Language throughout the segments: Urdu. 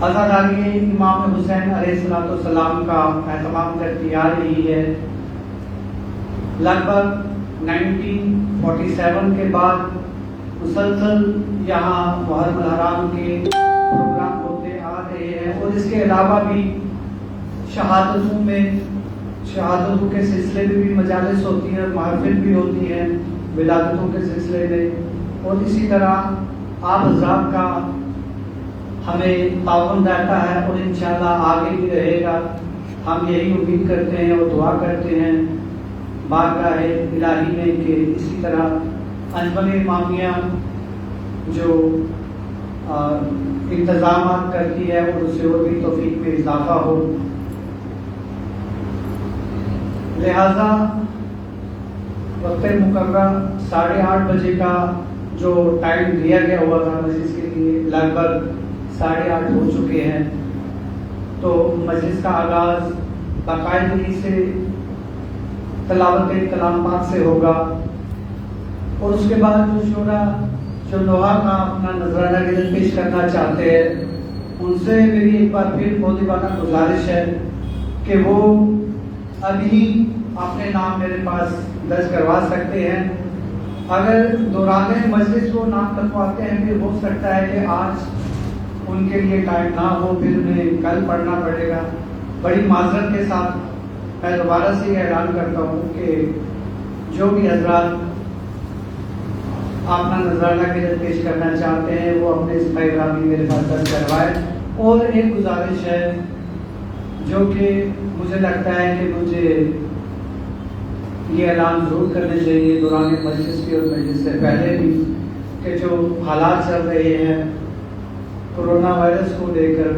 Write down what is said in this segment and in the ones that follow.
عزاداری امام حسین علیہ السلام کا اہتمام کرتی آ رہی ہے۔ لگ بھگ 1947 کے بعد مسلسل یہاں محرم الحرام کے پروگرام ہوتے آ رہے ہیں، اور اس کے علاوہ بھی شہادتوں کے سلسلے میں بھی مجالس ہوتی ہیں اور محافل بھی ہوتی ہیں ولادتوں کے سلسلے میں، اور اسی طرح آپ حضرات کا ہمیں تعاون رہتا ہے اور انشاءاللہ آگے بھی رہے گا۔ ہم یہی امید کرتے ہیں اور دعا کرتے ہیں بارگاہ الہی میں کہ اسی طرح انجمن امامیہ جو انتظامات کرتی ہے اور اسے اور بھی توفیق میں اضافہ ہو۔ لہذا وقت مقررہ 8:30 بجے کا جو ٹائم دیا گیا ہوا تھا مجلس کے لیے، لگ بھگ 8:30 ہو چکے ہیں، تو مجلس کا آغاز باقاعدگی سے تلاوت کلام پاک سے ہوگا، اور اس کے بعد جو شعراء جو لوہا کا اپنا نذرانہ گزر پیش کرنا چاہتے ہیں ان سے میری ایک بار پھر مودبانہ گزارش ہے کہ وہ ابھی اپنے نام میرے پاس درج کروا سکتے ہیں۔ اگر دوران مجلس وہ نام لکھواتے ہیں پھر ہو سکتا ہے کہ آج ان کے لیے ٹائم نہ ہو، پھر انہیں کل پڑھنا پڑے گا۔ بڑی معذرت کے ساتھ میں دوبارہ سے یہ اعلان کرتا ہوں کہ جو بھی حضرات اپنا نذرانہ گزر پیش کرنا چاہتے ہیں وہ اپنے اسماعیل رامی میرے پاس درج کروائیں۔ اور ایک گزارش ہے جو کہ مجھے لگتا ہے کہ مجھے یہ اعلان ضرور کرنے چاہیے دوران مجلس کی اور مجلس سے پہلے بھی، کہ جو حالات چل رہے ہیں کورونا وائرس کو لے کر،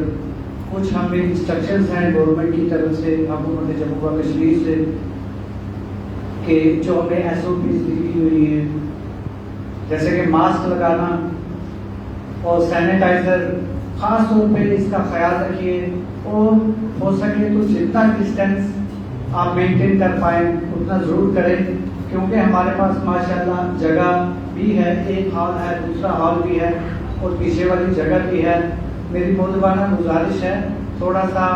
کچھ ہمیں انسٹرکشنز ہیں گورنمنٹ کی طرف سے، حکومت جموں و کشمیر سے، کہ جو ہمیں SOPs دی ہوئی ہیں، جیسے کہ ماسک لگانا اور سینیٹائزر، خاص طور پہ اس کا خیال رکھیے، اور ہو سکے تو جتنا ڈسٹینس آپ مینٹین کر پائیں اتنا ضرور کریں، کیونکہ ہمارے پاس ماشاءاللہ جگہ بھی ہے، ایک ہال ہے، دوسرا ہال بھی ہے اور پیچھے والی جگہ بھی ہے۔ میری مودبانہ گزارش ہے تھوڑا سا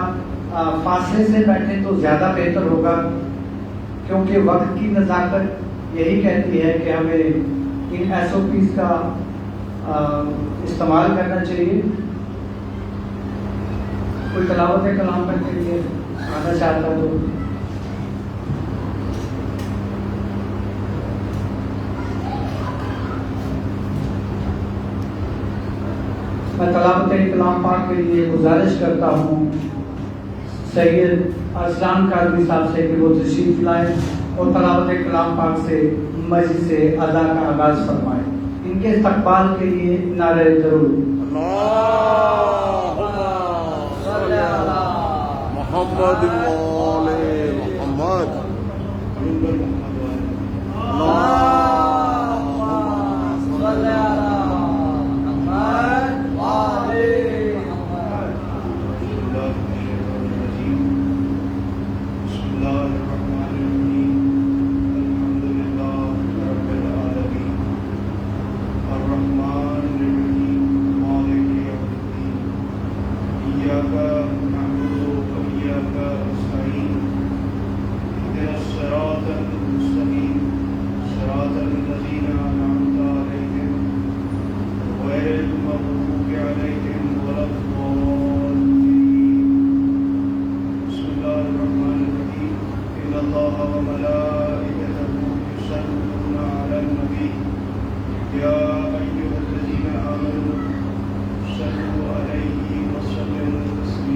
فاصلے سے بیٹھیں تو زیادہ بہتر ہوگا، کیونکہ وقت کی نزاکت یہی کہتی ہے کہ ہمیں ان SOPs کا استعمال کرنا چاہیے۔ کوئی تلاوت کلام کرنے کے لیے آنا چاہتا تو میں تلاوت کلام پاک کے لیے گزارش کرتا ہوں سید ارسلان کاظمی صاحب سے کہ وہ تشریف لائیں اور تلاوت کلام پاک سے مجلس سے ادا کا آغاز فرمائیں۔ ان کے استقبال کے لیے نعرہ ضرور محمد محمد يا أيها الذين آمنوا صلوا عليه وسلموا تسليما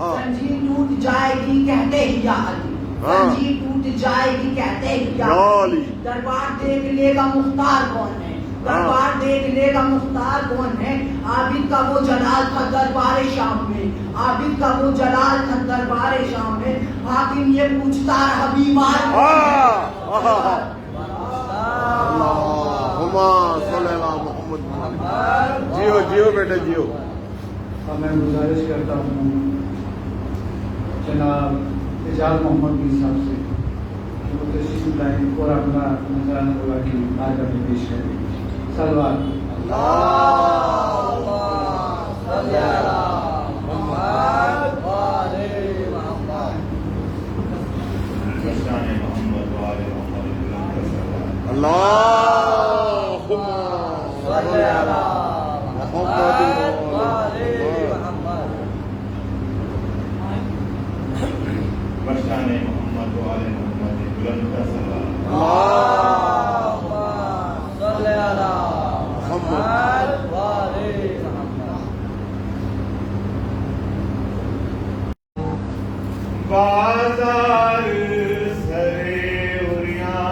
زنجیر ٹوٹ جائے گی کہتے ہی یا علی، زنجیر ٹوٹ جائے گی کہتے ہی یا علی، دربار دیکھ لے گا مختار کون ہے، دربار دیکھ لے گا مختار کون ہے، عابد کا وہ جلال تھا دربار شام میں، عابد کا وہ جلال تھا دربار شام میں، حاکم یہ پوچھتا رہا بیمار جیو جیو بیٹے جیو. میں گزارش کرتا ہوں جناب اعجاز محمد کی صاحب سے کہ وہ تشریف لائیں اور اپنا نذرانہ بولا کی بارگاہ میں پیش کریں. سلوات. بازار سرے اریاں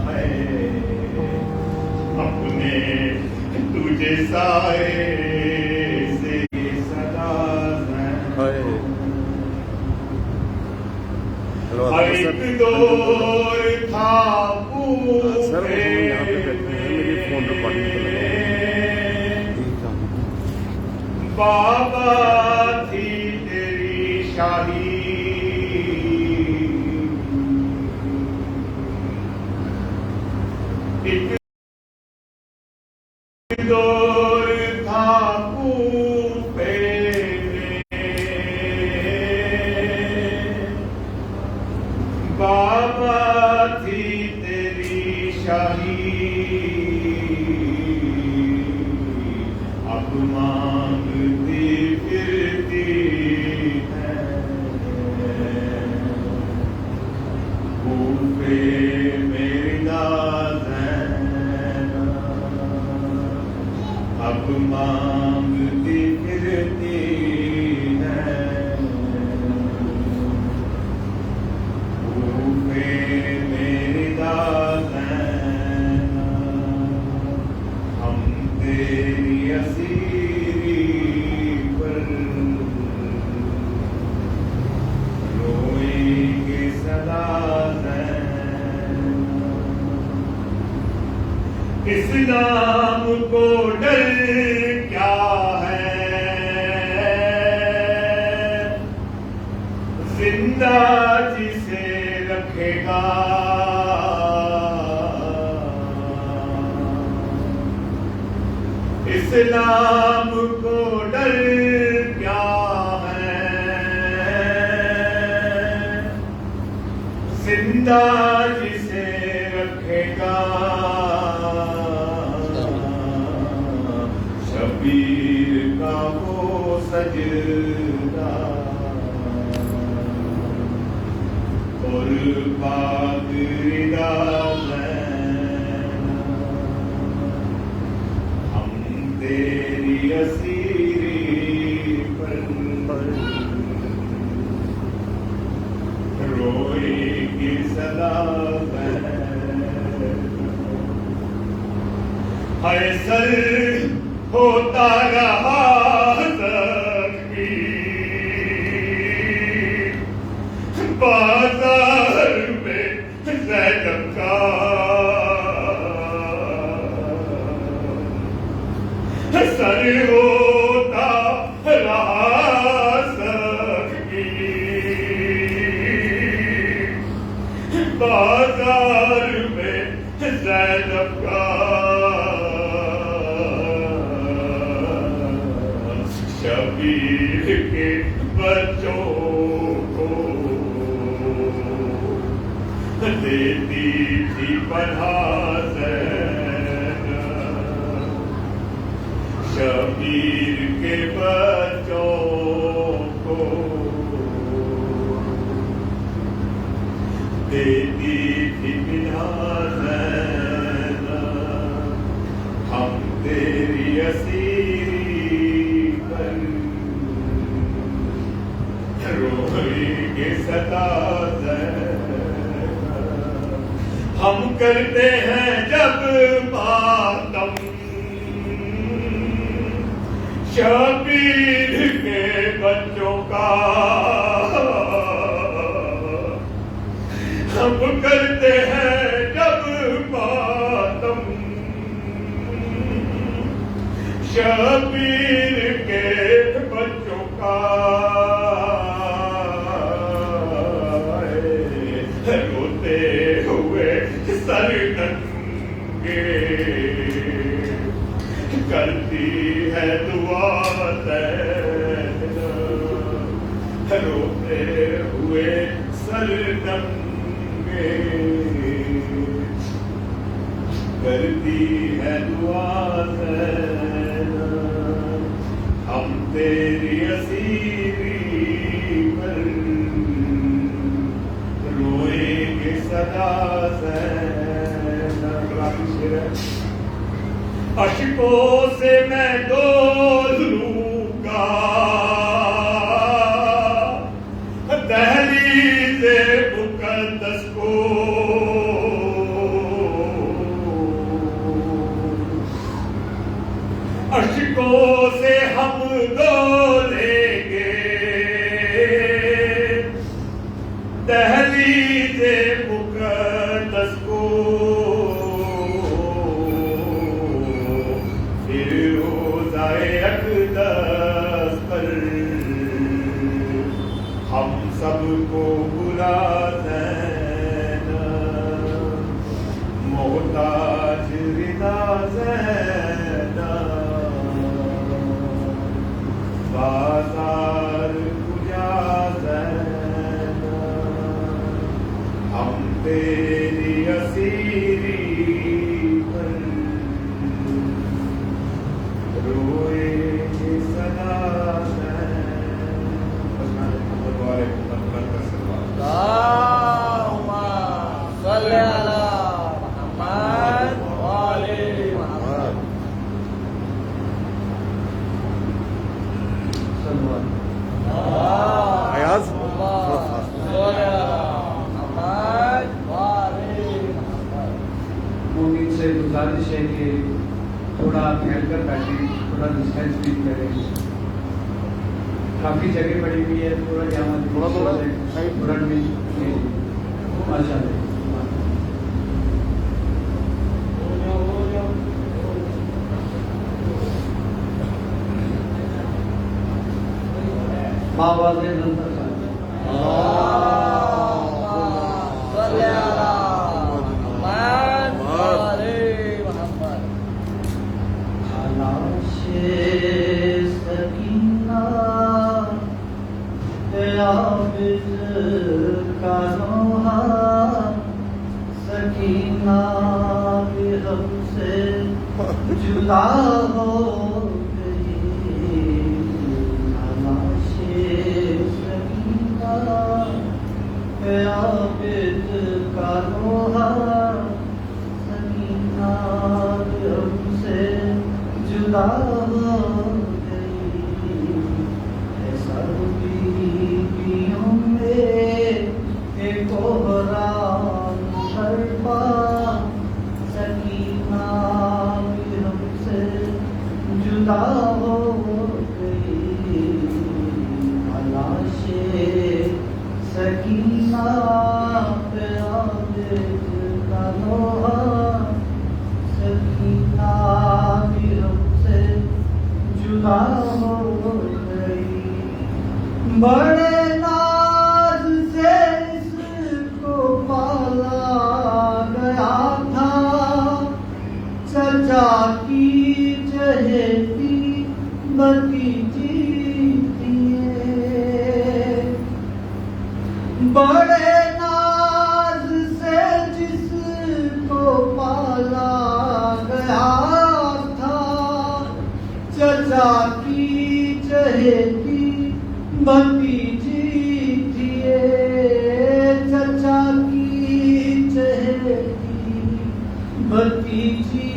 ہے اپنے تجھے سائے سے صدا ہے. ایک دور تھا بابا تھی تیری شاہی، ایک دور تھا کوفے میں، بابا تھی تیری شاہی، اب مانگتی پھرتی ہے کوفے میری نازنین، اب مانگتی پھرتی ہے کوفے میری نازنین، ہم تیری اسیری پر روئیں گے سدا زین. اسلام کو ڈر کیا ہے، زندہ جسے رکھے گا، اسلام کو ڈر کیا ہے، زندہ جسے رکھے گا، شبیر کا وہ سجدہ اور پاک رضا زین، ہم تیری اسیری پر روئے گی سدا زین. ہے سر ہوتا رہا زخمی بازار میں زینب کا، سر ہوتا رہا زخمی بازار میں زینب کا، شبیر کے بچوں کو دیتی تھی پناہ زینب، شبیر کے بچوں کو دیتی تھی پناہ زینب، ہم تیری اسیری پر صدا زینب ہم کرتے ہیں جب ماتم شبیر کے بچوں کا ہم کرتے ہیں جب ماتم شبیر کے بچوں کا روتے ہوئے سر ننگے کرتی ہے دعا زینب روتے ہوئے سر ننگے کرتی ہے دعا زینب ہم تیری اسیری پر روئیں گے صدا زینب اشکوں سے میں ڈول لوں گا دہلیز مقدس کو اشکوں سے ہم ڈولیں گے دہلیز مقدس کو پھر روزائے اقدس پر ہم سب کو بلا زینب محتاج رضا زینب بازار کجا زینب ہم تیری اسیری پر روئے صدا اللهم صل على محمد وآل محمد. ایاز مومن سے گزارش ہے کہ تھوڑا پھیل کر بیٹھیں تھوڑا ڈسٹینس بھی کریں کافی جگہ پڑی ہوئی ہے تھوڑا جہاں تھوڑا فرنٹ میں ماشاء اللہ ماں والے نظر سکینہ بھی ہم سے جدا ہو گئی سکینہ عابد کا روحا سکینہ بھی ہم سے جدا ہو گئی ایسا بیویوں میں ایک کوہرام شرپا سکینہ بھی ہم سے جدا ہو گئی تلاش سکینہ پہ عابد کا لوہا سکینہ بھی ہم سے جدا ہو گئی بڑے ناز سے اس کو پالا گیا تھا چچا کی چہیتی بھتیجی تھی بڑے ناز سے جس کو پالا گیا تھا چچا کی چہیتی بھتیجی تھی چچا کی چہیتی بھتیجی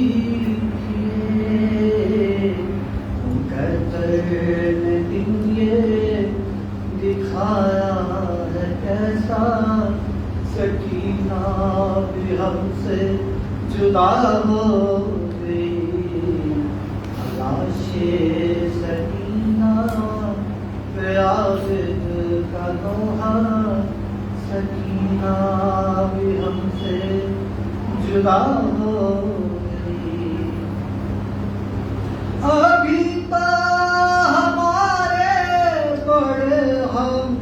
تھی قطر نے دن یہ دکھایا ہے جدا ہو گئی. ابھی تو ہمارے بڑے ہم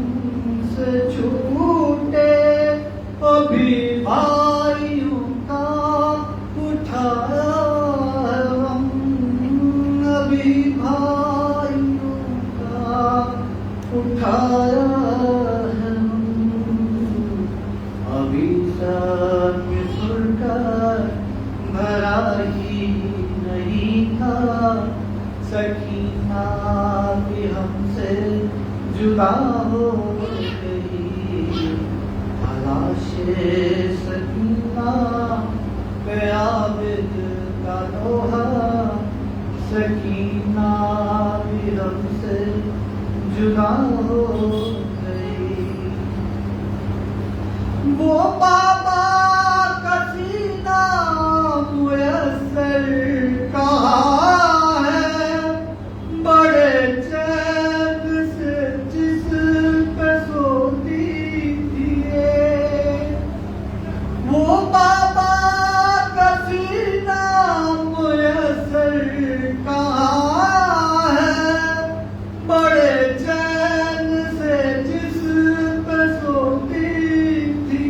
سے چھوٹے، ابھی بھائیوں کا اٹھایا ہم، ابھی بھائیوں کا اٹھایا ہم. ابھی سب سن کر بھرا ہی نہیں تھا، سکینہ بھی ہم سے جدا ہو گئی. تلاش سکینہ پہ عابد کا لوہا، سکینہ بھی ہم سے جدا ہو گئی. وہ بابا کا سینہ میسر کہاں ہے، بڑے چین سے جس پہ سوتی تھی. وہ بابا کا سینہ میسر کہاں ہے، بڑے چین سے جس پہ سوتی تھی.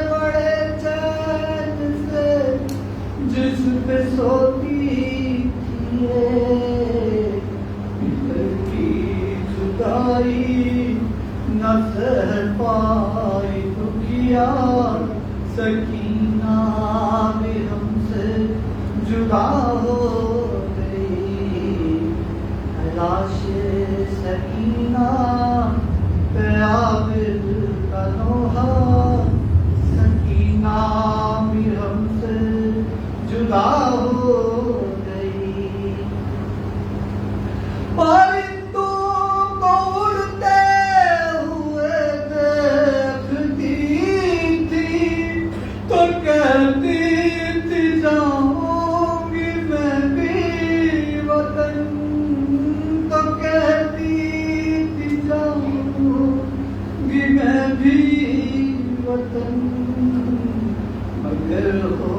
بڑے چین سے جس پہ سوتی تھی. پتر کی جدائی نہ سہ پائی دکھیا، سکینہ بھی ہم سے جدا ہو گئی. لاش سکینہ پہ عابد کا لوہا، سکینہ بھی ہم سے جدا ہو گئی. پرندوں کو اڑتے ہوئے دیکھتی تھی تو کہتی تھی جاؤں گی میں بھی وطن، تو کہتی تھی جاؤں گی میں بھی وطن. مگر ہو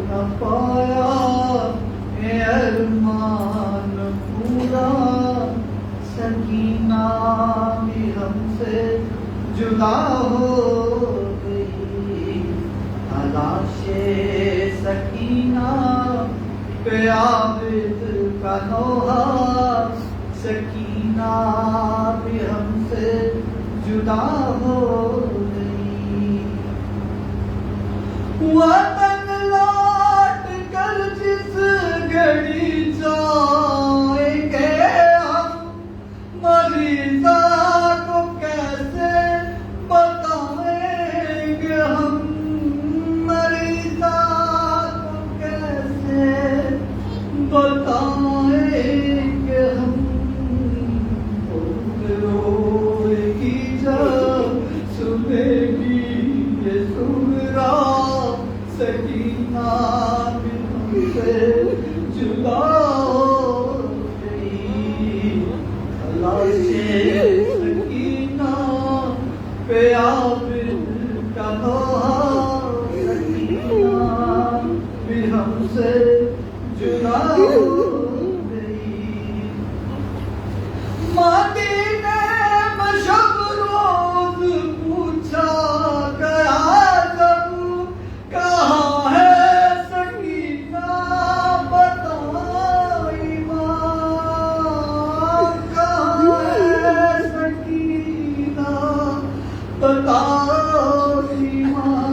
نہ پایا اے ارمان پورا، سکینہ بھی ہم سے جدا ہو گئی. تلاش سکینہ پہ عابد کا لوہا، سکینہ بھی ہم سے جدا ہو گئی. وطن لوٹ کر جس گھڑی جائیں گے ہم، مریضہ کو کیسے بتائیں گے ہم، مریضہ کو کیسے بتائیں گے ہم. روئے گی جب سنے گی یہ سغرا، سکینہ بھی ہم سے جدا ہو گئی. تلاش سکینہ پہ عابد کا لوہا، سکینہ بھی ہم سے جدا ہو گئی. مدینے میں شب روز پوچھا گیا جب، کہاں ہے سکینہ بتائی ماں، کہاں ہے سکینہ بتائی ماں.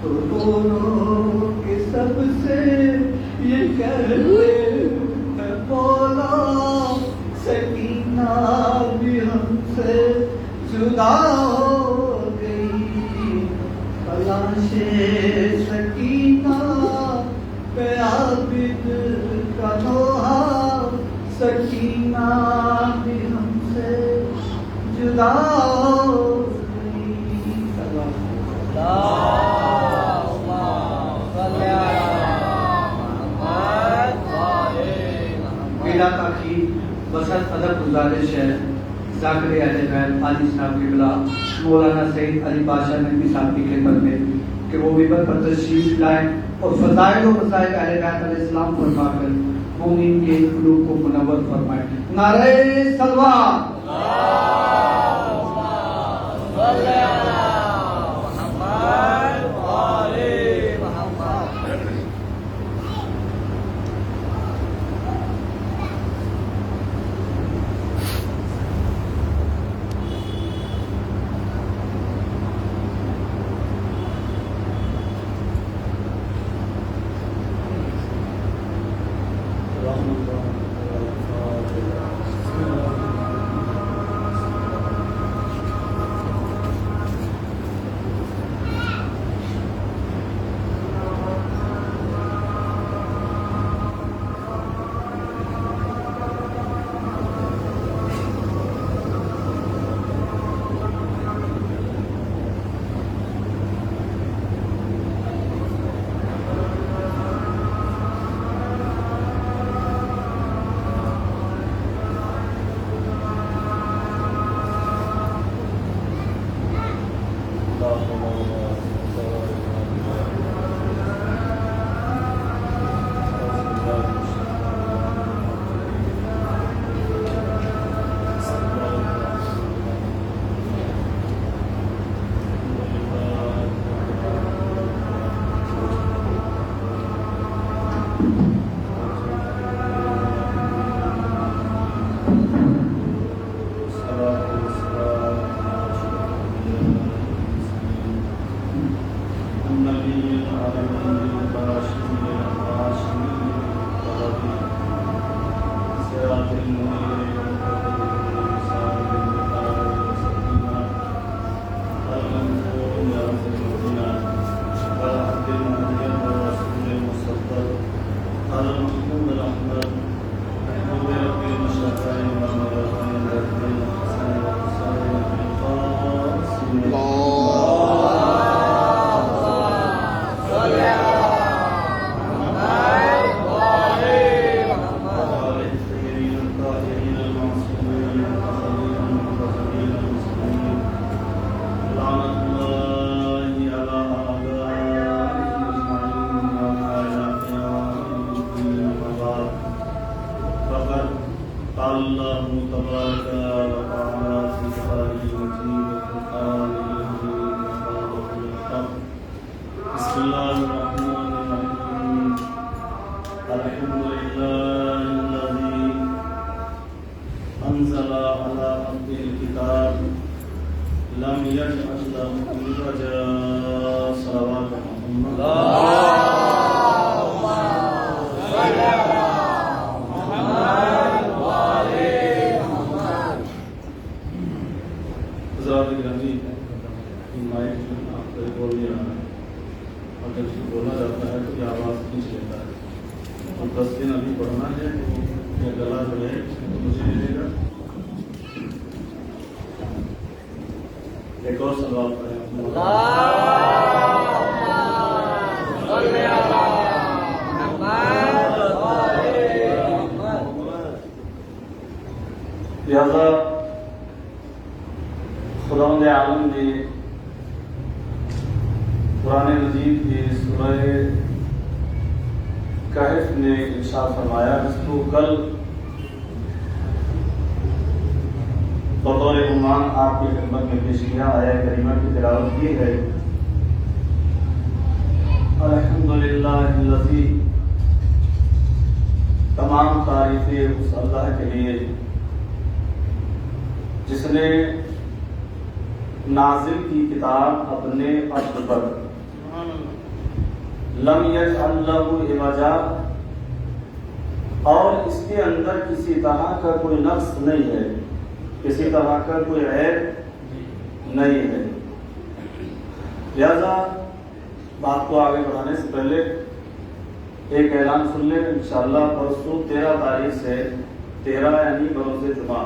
تو دونوں کے سب سے یہ کہتے ہیں مولا، سکینہ بھی ہم سے جدا ہو گئی. تلاش سکینہ پہ عابد کا لوہا، سکینہ بھی ہم سے جدا ہو گئی. میرا تاکہ بسر ادب گزارش ہے ذاکر اہل بیت عالی صاحب کی بلا مولانا سید علی بادشاہ نقوی صاحب کی خدمت میں کہ وہ ممبر پر تشریف لائیں اور فضائل و مسائل اہل بیت علیہ السلام فرما کر مومن کے قلوب کو منور فرمائیں. نعرہ صلوات. لہذا خداوند عالم نے قرآن مجید کی سورہ کہف میں ارشاد فرمایا، جس کو کل بطور عنوان آپ کی خدمت میں پیش کیا آیہ کریمہ کی تلاوت کی ہے۔ الحمدللہ الذی، تمام تعریفیں اس اللہ کے لیے جس نے نازل کی کتاب اپنے عبد پر، لم یجعل لہ عوجا، اور اس کے اندر کسی طرح کا کوئی نقص نہیں ہے، کسی طرح کا کوئی عیب نہیں ہے۔ لہذا بات کو آگے بڑھانے سے پہلے ایک اعلان سن لیں۔ انشاءاللہ پرسوں 13 تاریخ سے 13 یعنی بروز جمعہ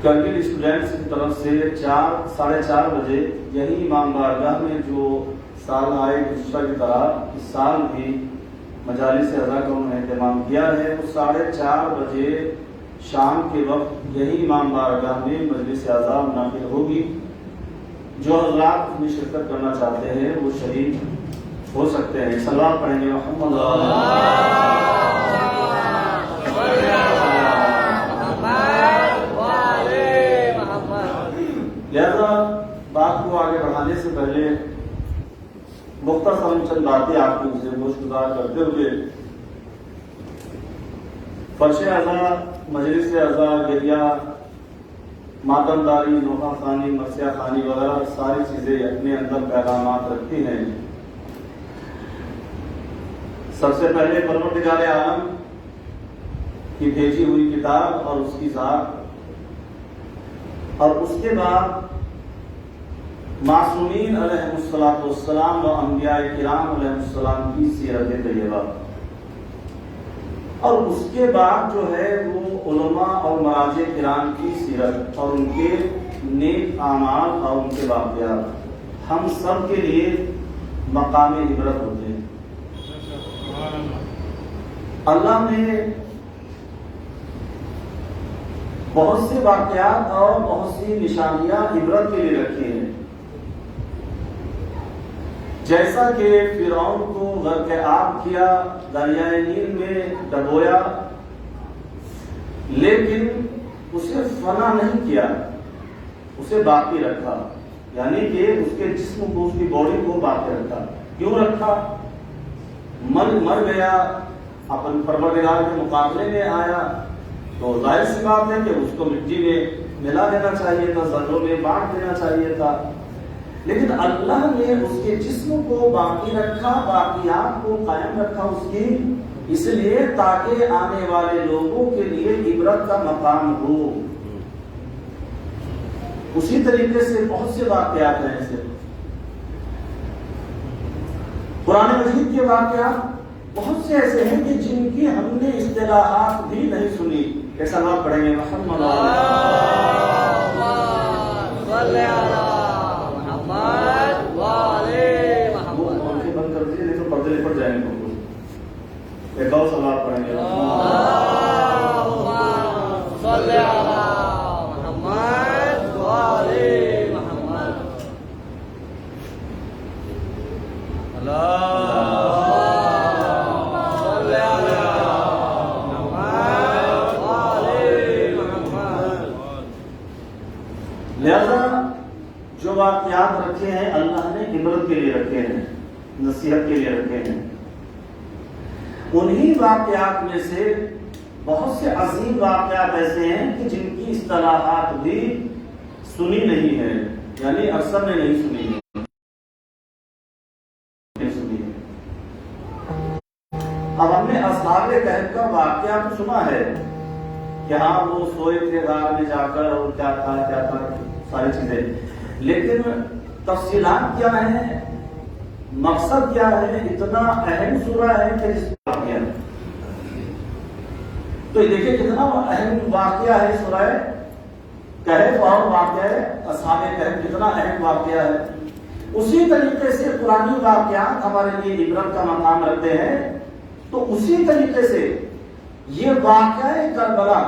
کرگل اسٹوڈنٹس کی طرف سے 4:30 بجے یہی امام بارگاہ میں جو سال آئے گزشتہ کی طرح اس سال بھی مجالس اعضاء کا انہوں نے اہتمام کیا ہے، وہ 4:30 بجے شام کے وقت یہی امام بارگاہ میں مجلس اعظم منعقد ہوگی. جو حضرات میں شرکت کرنا چاہتے ہیں وہ شریک ہو سکتے ہیں. صلوات پڑھیں گے محمد لہذا بات کو آگے بڑھانے سے پہلے مختصر چند باتیں آپ کی سے گزار کرتے ہوئے فرش اعضا، مجلس اعضا، گریہ، ماتمداری، نوحہ خوانی، مرثیہ خوانی وغیرہ ساری چیزیں اپنے اندر پیغامات رکھتی ہیں. سب سے پہلے پروردگار عالم کی بھیجی ہوئی کتاب اور اس کی ذات، اور اس کے بعد معصومین علیہ السلام و انبیاء کرام علیہ السلام کی سیرت طیبہ، اور اس کے بعد جو ہے وہ علماء اور مراجع کرام کی سیرت اور ان کے نیک اعمال اور ان کے واقعات ہم سب کے لیے مقام عبرت ہوتے ہیں. اللہ نے بہت سے واقعات اور بہت سی نشانیاں عبرت کے لیے رکھی ہیں. جیسا کہ فرعون کو غرق آب کیا، دریائے نیل میں ڈبویا، لیکن اسے فنا نہیں کیا، اسے باقی رکھا. یعنی کہ اس کے جسم کو، اس کی باڈی کو باقی رکھا. کیوں رکھا؟ مر گیا، اپن پروردگار کے مقابلے میں آیا تو ظاہر سی بات ہے کہ اس کو مٹی میں ملا دینا چاہیے تھا، ذروں میں بانٹ دینا چاہیے تھا. لیکن اللہ نے اس کے جسم کو باقی رکھا، باقیات کو قائم رکھا اس کی، اس لیے تاکہ آنے والے لوگوں کے لیے عبرت کا مقام ہو. اسی طریقے سے بہت سے واقعات ہیں ایسے. قرآن مجید کے واقعات بہت سے ایسے ہیں کہ جن کی ہم نے اصطلاحات بھی نہیں سنی. ایسا بات پڑھیں گے محمد بند کر دیجیے، نہیں تو پردے لپٹ جائیں گے. ایک اور سوال پڑھیں گے لہذا جو واقعات رکھے ہیں اللہ نے عبرت کے لیے رکھے ہیں، نصیحت کے لیے رکھے ہیں. انہی واقعات میں سے بہت سے عظیم واقعات ایسے ہیں کہ جن کی اصطلاحات بھی سنی نہیں ہے، یعنی اکثر نے نہیں سنی ہے. اب ہم نے اصحاب کہف کا واقعہ تو سنا ہے کہ ہاں وہ سوئے تھے غار میں جا کر اور کیا تھا ساری چیزیں، لیکن تفصیلات کیا ہیں، مقصد کیا ہے؟ اتنا اہم سورہ ہے کہ اس واقعہ تو دیکھیں کتنا اہم واقعہ ہے سورہ کہف اور واقعہ اصحاب کہف کتنا اہم واقعہ ہے. اسی طریقے سے قرآنی واقعات ہمارے لیے عبرت کا مقام رکھتے ہیں. تو اسی طریقے سے یہ واقعہ کربلا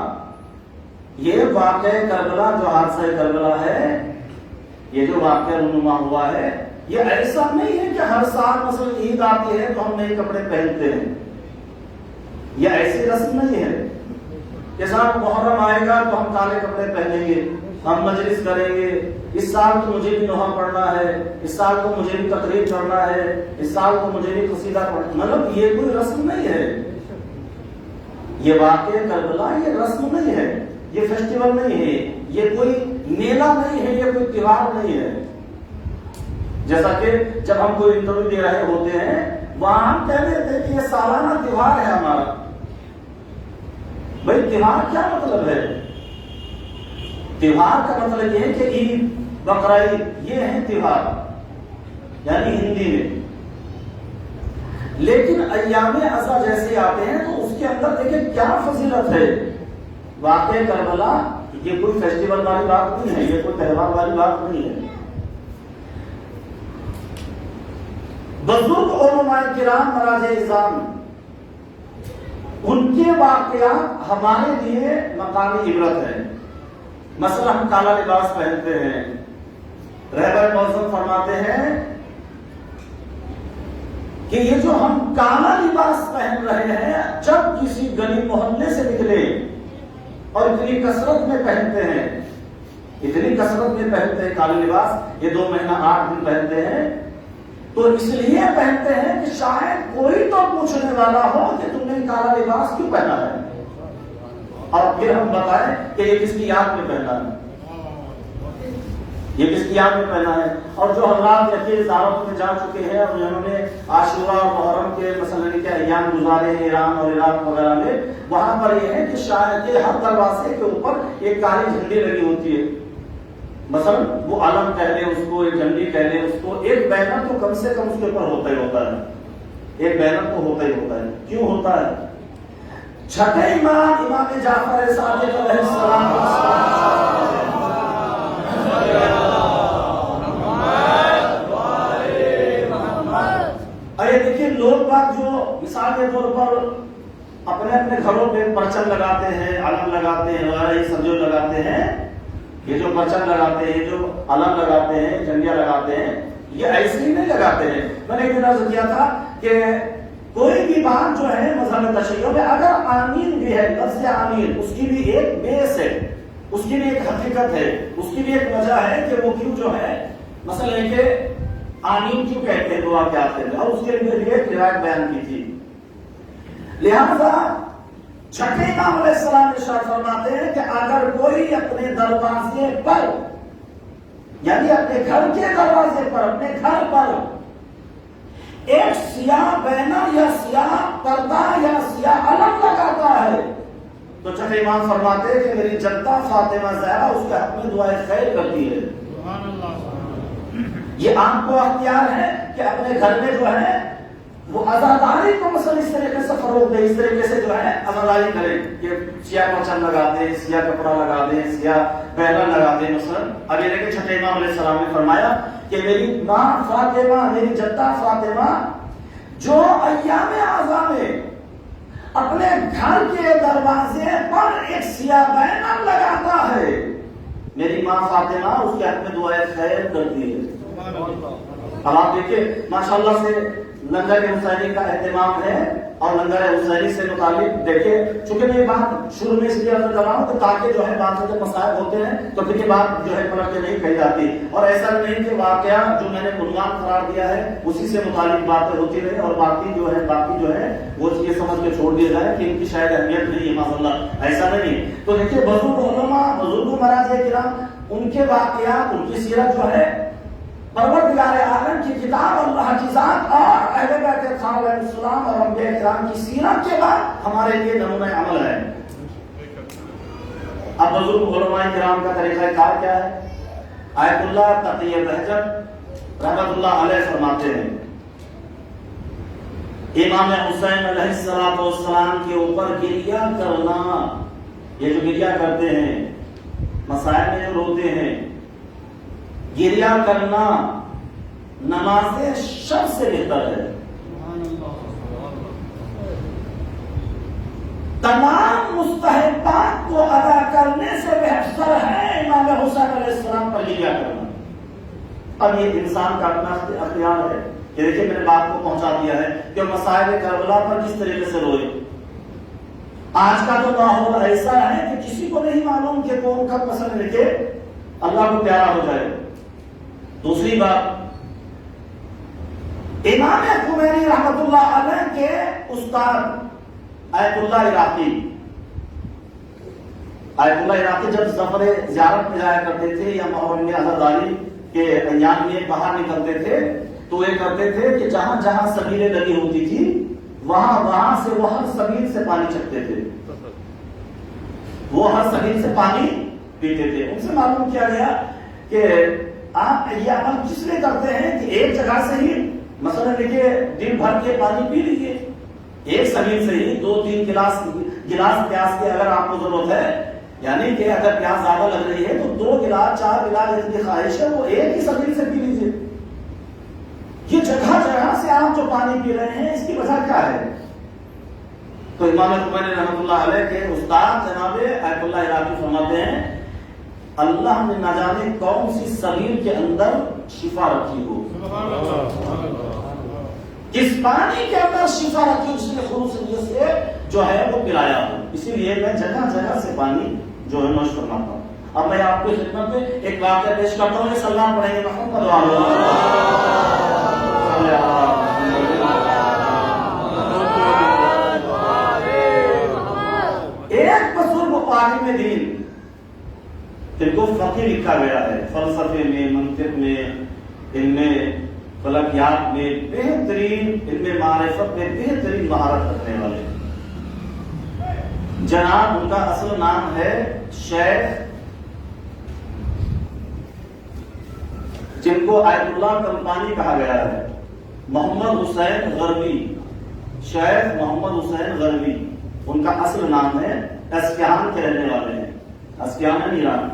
جو حادثہ کربلا ہے، یہ جو واقعہ رونما ہوا ہے، یہ ایسا نہیں ہے کہ ہر سال مثلا عید آتی ہے تو ہم نئے کپڑے پہنتے ہیں. یہ ایسی رسم نہیں ہے کہ صاحب محرم آئے گا تو ہم کالے کپڑے پہنیں گے، ہم مجلس کریں گے، اس سال تو مجھے بھی نوحہ پڑھنا ہے، اس سال کو مجھے بھی تقریر کرنا ہے، اس سال کو مجھے بھی قصیدہ پڑھنا. مطلب یہ کوئی رسم نہیں ہے. یہ واقعہ کربلا یہ رسم نہیں ہے، یہ فیسٹیول نہیں ہے، یہ کوئی میلہ نہیں ہے، یہ کوئی تہوار نہیں ہے. جیسا کہ جب ہم کوئی انٹرویو دے رہے ہوتے ہیں وہاں ہم کہہ دیتے ہیں کہ یہ سالانہ تہوار ہے ہمارا. بھائی تہوار کیا مطلب ہے؟ تہوار کا مطلب یہ ہے کہ عید، بقرعید یہ ہے تہوار، یعنی ہندی میں. لیکن ایام عزا جیسے آتے ہیں تو اس کے اندر دیکھیں کیا فضیلت ہے. واقع کربلا یہ کوئی فیسٹیول والی بات نہیں ہے، یہ کوئی تہوار والی بات نہیں ہے. بزرگ علماء کرام مراجع اعظام ان کے واقعات ہمارے لیے مقامی عبرت ہے. مثلا ہم کالا لباس پہنتے ہیں. رہبر موسم فرماتے ہیں کہ یہ جو ہم کالا لباس پہن رہے ہیں جب کسی گلی محلے سے نکلے اور اتنی کثرت میں پہنتے ہیں کالا لباس, یہ 2 مہینہ 8 دن پہنتے ہیں, تو اس لیے پہنتے ہیں کہ شاید کوئی تو پوچھنے والا ہو کہ تم نے کالا لباس کیوں پہنا ہے, اور پھر ہم بتائیں کہ یہ کس کی یاد میں پہنا ہے, یہ کس کی یاد میں پہنا ہے. اور جو حضرات یقین دعوت میں جا چکے ہیں اور جنہوں نے عاشورہ اور محرم کے مثلا کے ایام گزارے ہیں ایران اور عراق وغیرہ میں, وہاں پر یہ ہے کہ شاید کے ہر دروازے کے اوپر ایک کالی جھنڈی لگی ہوتی ہے. مثلا وہ علم کہہ لیں اس کو, ایک جھنڈی کہہ لیں اس کو, ایک بینر تو کم سے کم اس کے اوپر ہوتا ہی ہوتا ہے. ایک بینر تو ہوتا ہی ہوتا ہے. کیوں ہوتا ہے؟ چھٹے امام جعفر صادق علیہ السلام ارے دیکھیے لوگ باگ جو مثال کے طور پر اپنے گھروں پہ پرچم لگاتے ہیں, علم لگاتے ہیں وغیرہ, یہ سب جو لگاتے ہیں, یہ جو پرچم لگاتے ہیں, جو علم لگاتے ہیں, جھنڈیاں لگاتے ہیں, یہ ایسے ہی نہیں لگاتے ہیں. میں نے ایک دن عرض کیا تھا کہ کوئی بھی بات جو ہے مذہب تشیع میں اگر آمین بھی ہے, لفظ آمین, اس کی بھی ایک بیس ہے, اس کی بھی ایک حقیقت ہے, اس کی بھی ایک وجہ ہے کہ وہ کیوں جو ہے مثلا کہ آمین کیوں کہتے ہیں دعا کے آخر میں, اور اس کے لیے ایک روایت بیان کی تھی. لہذا چھٹے امام علیہ السلام ارشاد فرماتے ہیں کہ اگر کوئی اپنے دروازے پر, یعنی اپنے گھر کے دروازے پر, اپنے گھر پر ایک سیاہ بینر یا سیاہ پردہ یا سیاہ علم لگاتا ہے, تو چھٹے امام فرماتے ہیں کہ میری جدہ فاطمہ زہرا اس کے حق میں دعائے خیر کرتی ہے. یہ آپ کو اختیار ہے کہ اپنے گھر میں جو ہے وہ عزاداری کو مثلا اس طریقے سے فروغ دے, اس طریقے سے جو ہے عزاداری کریں کہ سیاہ پرچم لگا دیں, سیاہ کپڑا لگا دیں, سیاہ بینر لگا دیں. مثلا اب یہ دیکھیں چھٹے امام علیہ السلام نے فرمایا کہ میری ماں فاطمہ, میری جدہ فاطمہ جو ایام اعظم میں اپنے گھر کے دروازے پر ایک سیاہ بینر لگاتا ہے, میری ماں فاطمہ اس کے حق میں دعائے خیر کرتی ہے. اب آپ دیکھیں ماشاءاللہ سے لنگر حسینی کا اہتمام ہے, اور لنگر حسینی سے متعلق دیکھیں, چونکہ میں یہ بات شروع میں اس لیے عرض کر رہا ہوں کہ تاکہ جو ہے بات جو مسائل ہوتے ہیں تو پھر یہ بات جو ہے پلٹ کے نہیں کہی جاتی, اور ایسا نہیں کہ واقعہ جو میں نے عنوان قرار دیا ہے اسی سے متعلق باتیں ہوتی رہے اور باقی جو ہے وہ یہ سمجھ کے چھوڑ دیا جائے کہ ان کی شاید اہمیت نہیں ہے. ماشاءاللہ ایسا نہیں. تو دیکھیے بزرگ علماء, بزرگ مراجع کرام, ان کے واقعات, ان کی سیرت جو ہے پروردگار عالم کی کتاب, اللہ کی ذات اور اہل بیت خان علیہ السلام اور انبیاء کرام کی سیرت کے بعد ہمارے لیے نمونہ عمل ہے. اب بزرگ علماء کرام کا طریقہ کار کیا ہے؟ آیت اللہ تقی بہجت رحمت اللہ علیہ فرماتے ہیں امام حسین علیہ السلام کے اوپر گریہ کرنا, یہ جو گریہ کرتے ہیں مسائل میں جو روتے ہیں, گریہ کرنا نماز شب سے بہتر ہے. تمام مستحبات کو ادا کرنے سے بہتر ہے امام حسین علیہ السلام پر گریہ کرنا. اب یہ انسان کا اپنا اختیار ہے. یہ دیکھیں میں نے بات کو پہنچا دیا ہے کہ مسائل کربلا پر کس طریقے سے روئے. آج کا تو ماحول ایسا ہے کہ کسی کو نہیں معلوم کہ کون کب مسئلہ لکھے اللہ کو پیارا ہو جائے. دوسری بات, امام خمینی رحمت اللہ علیہ کے استاد آیت اللہ عراقی جب سفر زیارت میں جایا کرتے تھے یا محرم میں عزاداری کے ایام میں باہر نکلتے تھے تو یہ کرتے تھے کہ جہاں جہاں سبیلیں لگی ہوتی تھی وہاں سے وہ ہر سبیل سے پانی چکتے تھے, وہ ہر سبیل سے پانی پیتے تھے. ان سے معلوم کیا گیا کہ آپ یہ عمل کس لیے کرتے ہیں کہ ایک جگہ سے ہی مثلا دیکھیے دن بھر کے پانی پی لیجیے, ایک سبیل سے ہی 2-3 گلاس پیاس کی اگر آپ کو ضرورت ہے, یعنی کہ اگر پیاس زیادہ لگ رہی ہے تو 2 گلاس 4 گلاس جتنی خواہش ہے وہ ایک ہی سبیل سے پی لیجیے. یہ جگہ جگہ سے آپ جو پانی پی رہے ہیں اس کی وجہ کیا ہے؟ تو امام خمینی رحمۃ اللہ علیہ کے استاد جناب آیت اللہ عراقی فرماتے ہیں اللہ نے نہ جانے کون سی سبیل کے اندر شفا رکھی ہو، اس پانی کے اندر شفا رکھی، اس نے خلوص نیت سے جو ہے وہ پلایا ہو، اسی لیے میں جگہ جگہ سے پانی جو ہے نوش فرماتا ہوں۔ اب میں آپ کی خدمت میں ایک واقعہ پیش کرتا ہوں، سلام پڑھیں گے محمد ایک بزرگ عالم دین جن کو فقیہ لکھا گیا ہے، فلسفے میں، منطق میں، علم فلکیات میں بہترین، علم معرفت میں بہترین مہارت رکھنے والے جناب، ان کا اصل نام ہے شیخ، جن کو آیت اللہ کمپانی کہا گیا ہے، محمد حسین غربی، شیخ محمد حسین غربی ان کا اصل نام ہے، اسفہان کے رہنے والے ہیں، اسفہان ایران۔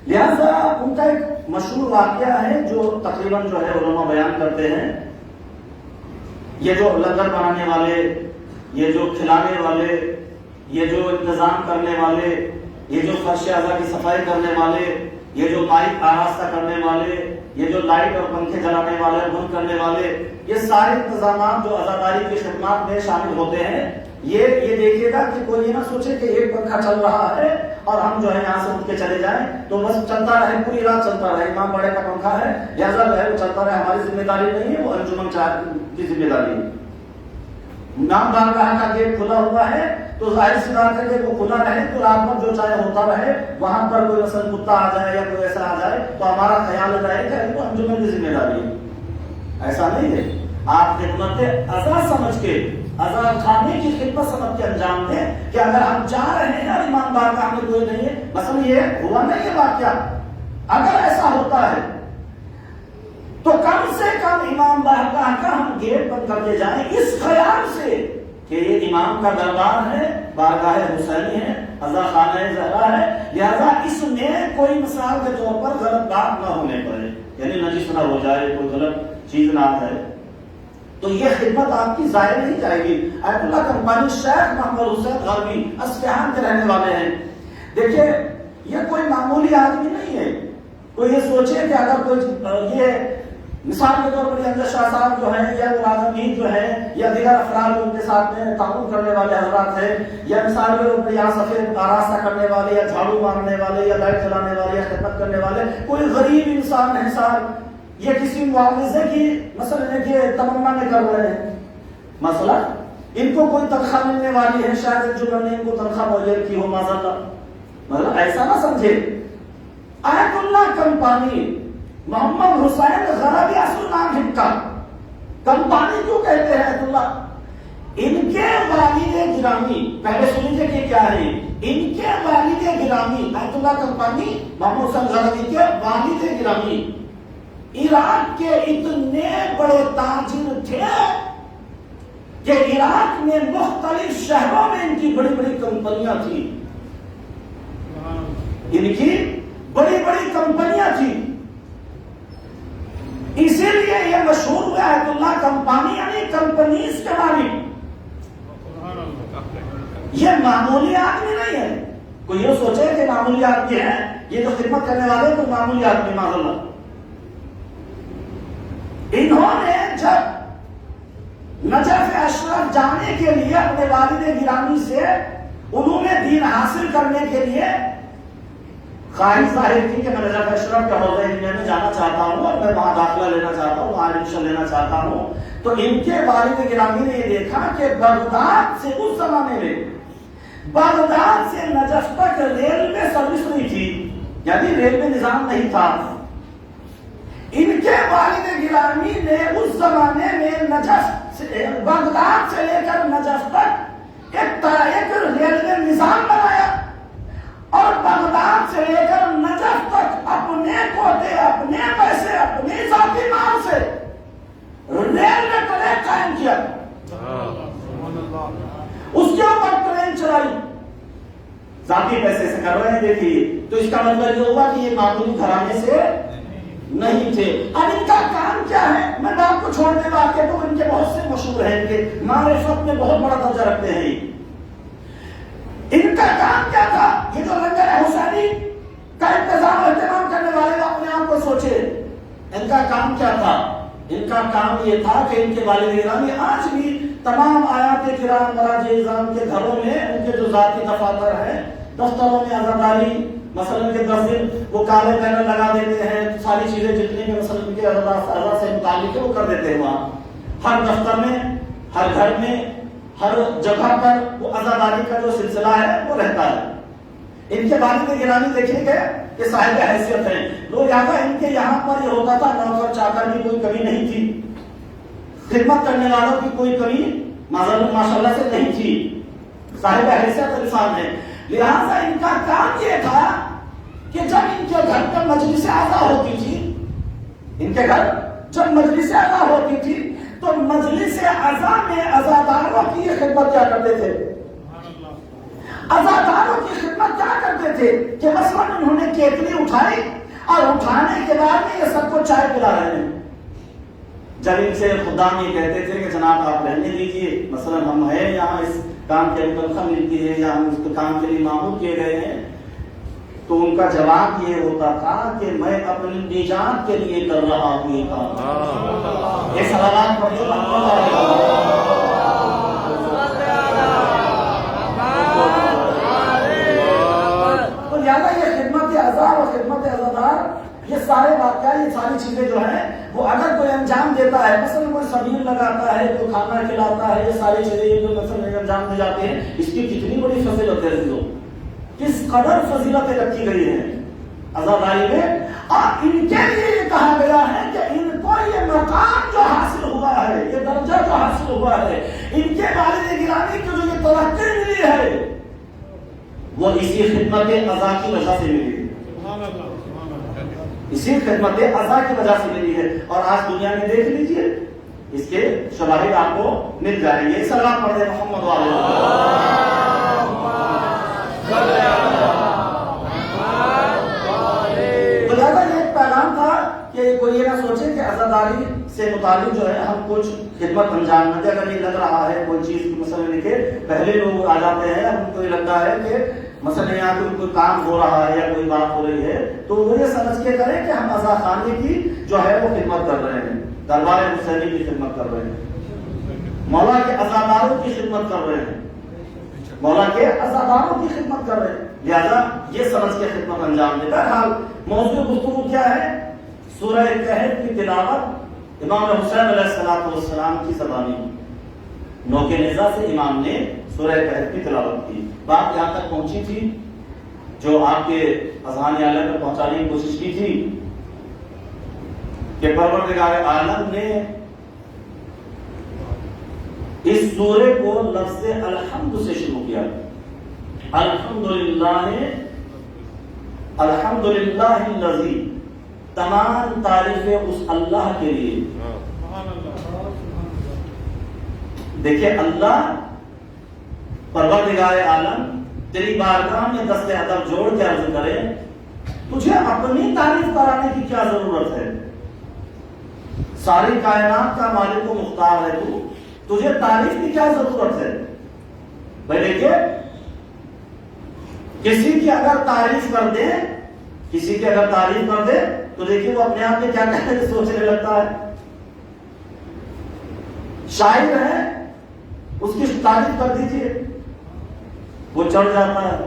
لہذا ان کا ایک مشہور واقعہ ہے جو تقریباً جو ہے علماء بیان کرتے ہیں، یہ جو لنگر بنانے والے، یہ جو کھلانے والے، یہ جو انتظام کرنے والے، یہ جو فرش اعضاء کی صفائی کرنے والے، یہ جو مائک آراستہ کرنے والے، یہ جو لائٹ اور پنکھے جلانے والے، بند کرنے والے، یہ سارے انتظامات جو عزاداری کی خدمات میں شامل ہوتے ہیں، یہ دیکھیے گا کہ کوئی یہ نہ سوچے کہ ایک پنکھا چل رہا ہے اور ہم جو ہے یہاں سے اٹھ کے چلے جائیں تو بس چلتا رہے، پوری رات چلتا رہے، امام بڑے کا پنکھا ہے لہذا جو ہے وہ چلتا رہے، ہماری ذمہ داری نہیں ہے، وہ انجمن کی ذمہ داری ہے۔ امام بارگاہ کا گیٹ کھلا ہوا ہے تو ظاہر سی بات ہے کہ وہ کھلا رہے تو رات بھر جو چاہے ہوتا رہے، وہاں پر کوئی مثلا کتا آ جائے یا کوئی ایسا آ جائے تو ہمارا خیال رہے کہ وہ انجمن کی ذمہ داری ہے، ایسا نہیں ہے۔ آپ خدمت ازا سمجھ کے، ازا کھانے کی خدمت سمجھ کے انجام دیں کہ اگر ہم جا رہے ہیں اور امام بارگاہ میں کوئی نہیں ہے، مثلا یہ ہوا نہیں ہے واقعہ، اگر ایسا ہوتا ہے تو کم سے کم امام بارگاہ کا ہم گیٹ بند کر کے جائیں اس خیال سے کہ یہ امام کا دربار ہے، بارگاہ حسینی ہے، ازا خانہ زہرا ہے، لہذا اس میں کوئی مثال کے طور پر غلط بات نہ ہونے پڑے، یعنی نجس نہ ہو جائے، کوئی غلط چیز نہ آ جائے، تو یہ خدمت آپ کی ضائع نہیں جائے گی۔ آیت اللہ کمپانی شیخ محمد حسین غربی اصفہان کے رہنے والے ہیں۔ دیکھیے یہ کوئی معمولی آدمی نہیں ہے، کوئی یہ سوچے کہ اگر کوئی یہ مثال کے طور پر اندر شاہ صاحب جو ہیں یا ملازمین جو ہیں یا دیگر افراد ان کے ساتھ میں تعاون کرنے والے حضرات ہیں، یا مثال کے طور پر یہاں سفید آراستہ کرنے والے یا جھاڑو مارنے والے یا لائٹ جلانے والے یا خدمت کرنے والے کوئی غریب انسان ہے صاحب، یہ کسی معاوضے کی مثلا کہ تمنا میں کر رہے ہیں، مثلا ان کو کوئی تنخواہ ملنے والی ہے، شاید جو نے ان کو تنخواہ مہیا کی ہو معذاللہ، مطلب ایسا نہ سمجھے۔ آیت اللہ کمپانی محمد حسین غربی اصل نام ان کا، کمپانی کیوں کہتے ہیں آیت اللہ؟ ان کے والد گرامی، پہلے سن لیجیے کہ کیا ہے، ان کے والد گرامی آیت اللہ کمپانی محمد حسین غربی کے والد گرامی عراق کے اتنے بڑے تاجر تھے کہ عراق میں مختلف شہروں میں ان کی بڑی بڑی کمپنیاں تھیں، ان کی بڑی بڑی کمپنیاں تھیں، اسی لیے یہ مشہور ہوا آیت اللہ کمپانی یعنی کمپنیز کے مالک۔ یہ معمولی آدمی نہیں ہے، کوئی یہ سوچے کہ معمولی آدمی ہے، یہ جو خدمت کرنے والے تو معمولی آدمی معذاللہ۔ انہوں نے جب نجف اشرف جانے کے لیے اپنے والد گرامی سے علوم دین حاصل کرنے کے لیے خواہش ظاہر کی کہ میں نجف اشرف کے حوزہ علمیہ میں جانا چاہتا ہوں اور میں وہاں داخلہ لینا چاہتا ہوں، وہاں ایڈمیشن لینا چاہتا ہوں، تو ان کے والد گرامی نے یہ دیکھا کہ بغداد سے اس زمانے میں بغداد سے نجف تک ریلوے سروس نہیں تھی، یعنی ریلوے نظام نہیں تھا۔ ان کے والد گرامی نے اس زمانے میں نجف بغداد سے لے کر نجف تک ایک ریلوے نظام بنایا اور بغداد سے لے کر نجف تک اپنے کوٹے، اپنے پیسے، اپنے ذاتی مال سے ریلوے ٹریک قائم کیا، اس کے اوپر ٹرین چلائی، ذاتی پیسے سے کر رہے ہیں۔ دیکھیے تو اس کا مطلب یہ ہوا کہ یہ معمولی گھرانے سے نہیں تھے۔ اب ان کا کام کیا ہے، میں آپ کو چھوڑنے واقع تو ان کے بہت سے مشہور ہیں کہ معرفت میں بہت بڑا درجہ رکھتے ہیں، ان کا کام کیا تھا؟ یہ جو لنگر حسینی کا انتظام و اہتمام کرنے والے اپنے آپ کو سوچے، ان کا کام کیا تھا؟ ان کا کام یہ تھا کہ ان کے والد گرامی آج بھی تمام آیات کرام مراجع اعظام کے گھروں میں ان کے جو ذاتی دفاتر ہیں، دفتروں میں عزاداری مثلا کے 10 دن وہ کالے بینر لگا دیتے ہیں، ساری چیزیں جتنی بھی مثلا کے اعضاء سے متعلق ہے وہ کر دیتے ہیں وہاں، ہر دفتر میں، ہر گھر میں، ہر جگہ پر وہ عزاداری کا جو سلسلہ ہے وہ رہتا ہے۔ ان کے والد گرامی دیکھیں گے کہ صاحب حیثیت ہیں لوگ، یہاں ان کے یہاں پر یہ ہوتا تھا نوکر چاکر کی کوئی کمی نہیں تھی، خدمت کرنے والوں کی کوئی کمی ماشاء اللہ سے نہیں تھی، صاحب حیثیت انسان ہے۔ لہذا ان کا کام یہ تھا کہ جب ان کے گھر پر مجلس اعضاء ہوتی تھی، ان کے گھر جب مجلس اعضاء ہوتی تھی تو مجلس اعضاء میں عزاداروں کی خدمت کیا کرتے تھے؟ عزاداروں کی خدمت کیا کرتے تھے کہ مثلا انہوں نے کیتلی اٹھائی اور اٹھانے کے بعد میں یہ سب کو چائے پلا رہے ہیں۔ جب ان سے خدام یہ کہتے تھے کہ جناب آپ رہنے دیجیے، مثلا ہم ہیں یہاں اس کام کے لیے تنخواہ ملتی ہے یا ہم اس کام کے لیے معمول کیے گئے ہیں، تو ان کا جواب یہ ہوتا تھا کہ میں اپنی نجات کے لیے کر رہا ہوں یہ کام۔ یہ سوالات پڑھتے تو زیادہ یہ خدمت اعضاء اور خدمت عزادار، یہ سارے واقعات، یہ ساری چیزیں جو ہیں وہ اگر کوئی انجام دیتا ہے، مثلا کوئی سبیل لگاتا ہے، کوئی کھانا کھلاتا ہے، یہ ساری چیزیں جو مثلا انجام دے جاتے ہیں، اس کی کتنی بڑی فضیلت ہے، کس قدر فضیلتیں رکھی گئی ہیں عزاداری میں، اور ان کے لیے یہ کہا گیا ہے کہ ان کو یہ مقام جو حاصل ہوا ہے، یہ درجہ جو حاصل ہوا ہے، ان کے والد گرامی کو جو یہ ترقی ملی ہے وہ اسی خدمت عزا کی وجہ سے ملی ہے، اسی خدمت عزا کی وجہ سے ملی ہے۔ اور آج دنیا میں دیکھ لیجئے اس کے شواہد آپ کو مل جائیں گے۔ سلام پڑھ دیں محمد والے تو لہٰذا یہ ایک پیغام تھا کہ کوئی یہ نہ سوچے کہ عزاداری سے متعلق جو ہے ہم کچھ خدمت انجام نہ دیں۔ اگر یہ لگ رہا ہے کوئی چیز مثلا لکھے، پہلے لوگ آ جاتے ہیں، ہم کو یہ لگتا ہے کہ مثلا یہاں کوئی کام ہو رہا ہے یا کوئی بات ہو رہی ہے تو وہ یہ سمجھ کے کریں کہ ہم عزا خانے کی جو ہے وہ خدمت کر رہے ہیں، دربار حسینی کی خدمت کر رہے ہیں، مولا کے عزاداروں کی خدمت کر رہے ہیں، مولا کے عزاداروں کی خدمت کر رہے ہیں، لہذا یہ سمجھ کے خدمت انجام دے۔ بہرحال موضوع گفتگو کیا ہے؟ سورہ کہف کی تلاوت امام حسین علیہ السلام کی زبانی، نوک نیزہ سے امام نے سورہ کہف کی تلاوت کی۔ بات یہاں تک پہنچی تھی جو آپ کے اذہان عالم میں پہنچانے کی کوشش کی تھی کہ پروردگار عالم نے اس سورے کو لفظ الحمد سے شروع کیا۔ الحمدللہ الذی، تمام تعریفیں اس اللہ کے لیے۔ دیکھیں اللہ پروردگار عالم تیری بارگاہ میں دست ادب جوڑ کے عرض کرے تجھے اپنی تعریف کرانے کی کیا ضرورت ہے؟ ساری کائنات کا مالک و مختار ہے تو، تجھے تعریف کی کیا ضرورت ہے؟ بھائی دیکھیے کسی کی اگر تعریف کر دے، کسی کی اگر تعریف کر دے تو دیکھیے وہ اپنے آپ میں کیا کہنے سے سوچنے لگتا ہے۔ شاعر ہے اس کی تعریف کر دیجیے وہ چڑھ جاتا ہے،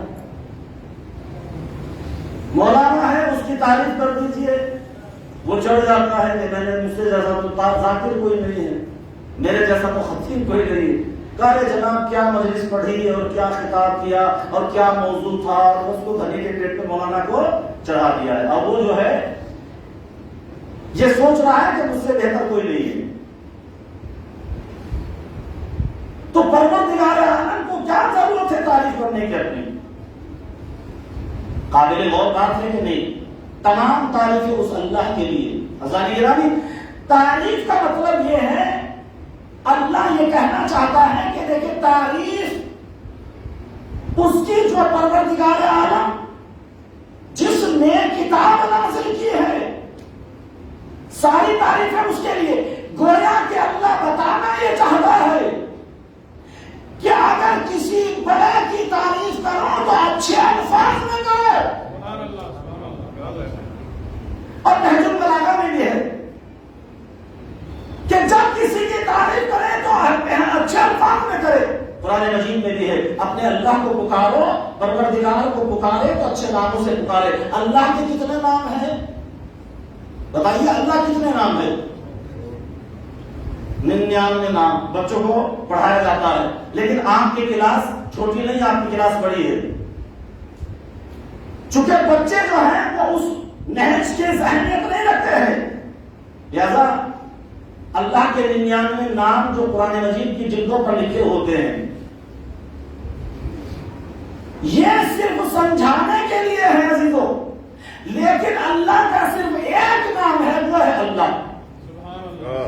مولانا ہے اس کی تعریف کر دیجیے وہ چڑھ جاتا ہے کہ میں نے مجھ سے جیسا تو ذاکر کوئی نہیں ہے، میرے جیسا تو خطیب کوئی نہیں۔ کہے جناب کیا مجلس پڑھی اور کیا خطاب کیا اور کیا موضوع تھا، اور اس کو دھنی کے پیٹ پہ مولانا کو چڑھا دیا ہے۔ اب وہ جو ہے یہ سوچ رہا ہے کہ مجھ سے بہتر کوئی نہیں ہے۔ تو پروردگار عالم کو کیا ضرورت ہے تعریف کرنے کی؟ اپنی قابل غور بات ہے کہ نہیں؟ تمام تعریفیں اس اللہ کے لیے۔ حضرات گرامی، تعریف کا مطلب یہ ہے اللہ یہ کہنا چاہتا ہے کہ دیکھیں تعریف اس کی جو پروردگار عالم جس نے کتاب نازل کی ہے، ساری تعریفیں اس کے لیے۔ گویا کہ اللہ بتانا یہ چاہتا ہے کہ اگر کسی بڑے کی تعریف کر حق میں کرے. قرآن مجید میں بھی ہے اپنے اللہ کو پکارو, پروردگار کو پکارے تو اچھے ناموں سے پکارے. اللہ کے کتنے نام ہیں بتائیے؟ اللہ کتنے نام ہیں؟ 99 نام. بچوں کو پڑھایا جاتا ہے, لیکن آپ کی کلاس چھوٹی نہیں, آپ کی کلاس بڑی ہے. چونکہ بچے جو ہیں وہ اس نہج کے ذہنیت نہیں رکھتے ہیں, لہذا اللہ کے 99 نام جو قرآن مجید کی جلدوں پر لکھے ہوتے ہیں یہ صرف سمجھانے کے لیے ہے عزیزوں, لیکن اللہ کا صرف ایک نام ہے, وہ ہے اللہ.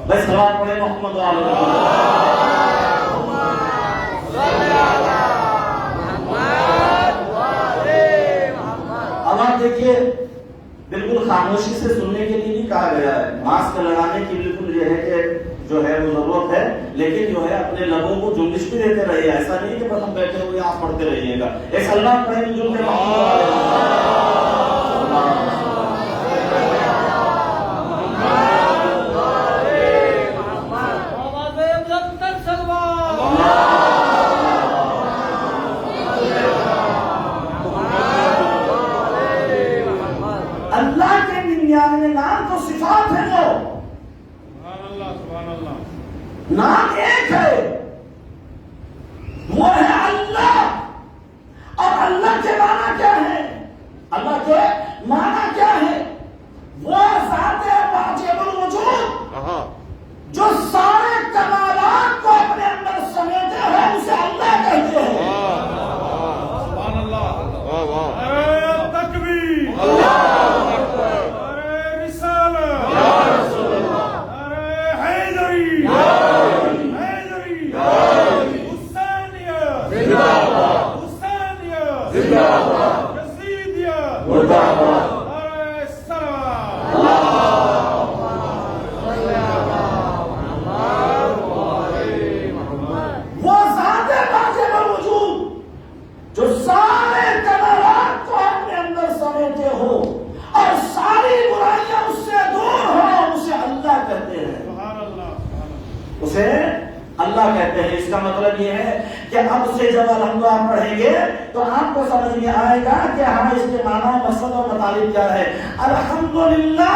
بس سلام پڑھے محمد اب آپ دیکھیے بالکل خاموشی سے سننے کے لیے بھی کہا گیا ہے. ماسک لگانے کی بالکل یہ ہے کہ جو ہے وہ ضرورت ہے, لیکن جو ہے اپنے لبوں کو جنبش بھی دیتے رہیے. ایسا نہیں کہ بس ہم بیٹھے ہوئے آپ پڑھتے رہیے گا. ایک اللہ پڑھے جن کے اللہ کے 99 نام تو صفات ہیں. جو نام ایک ہے وہ ہے اللہ. اور اللہ کے معنی کیا ہے؟ اللہ کے معنی کیا ہے؟ وہ ذات واجب الوجود جو سارے کمالات کو اپنے اندر سمیٹے ہیں, اسے اللہ کہتے ہیں. اللہ کہتے ہیں. اس کا مطلب یہ ہے کہ اب سے جب الحمدللہ آپ پڑھیں گے تو آپ کو سمجھ میں آئے گا کہ ہاں اس کے معنی, مقصد اور مطالب کیا ہے. الحمدللہ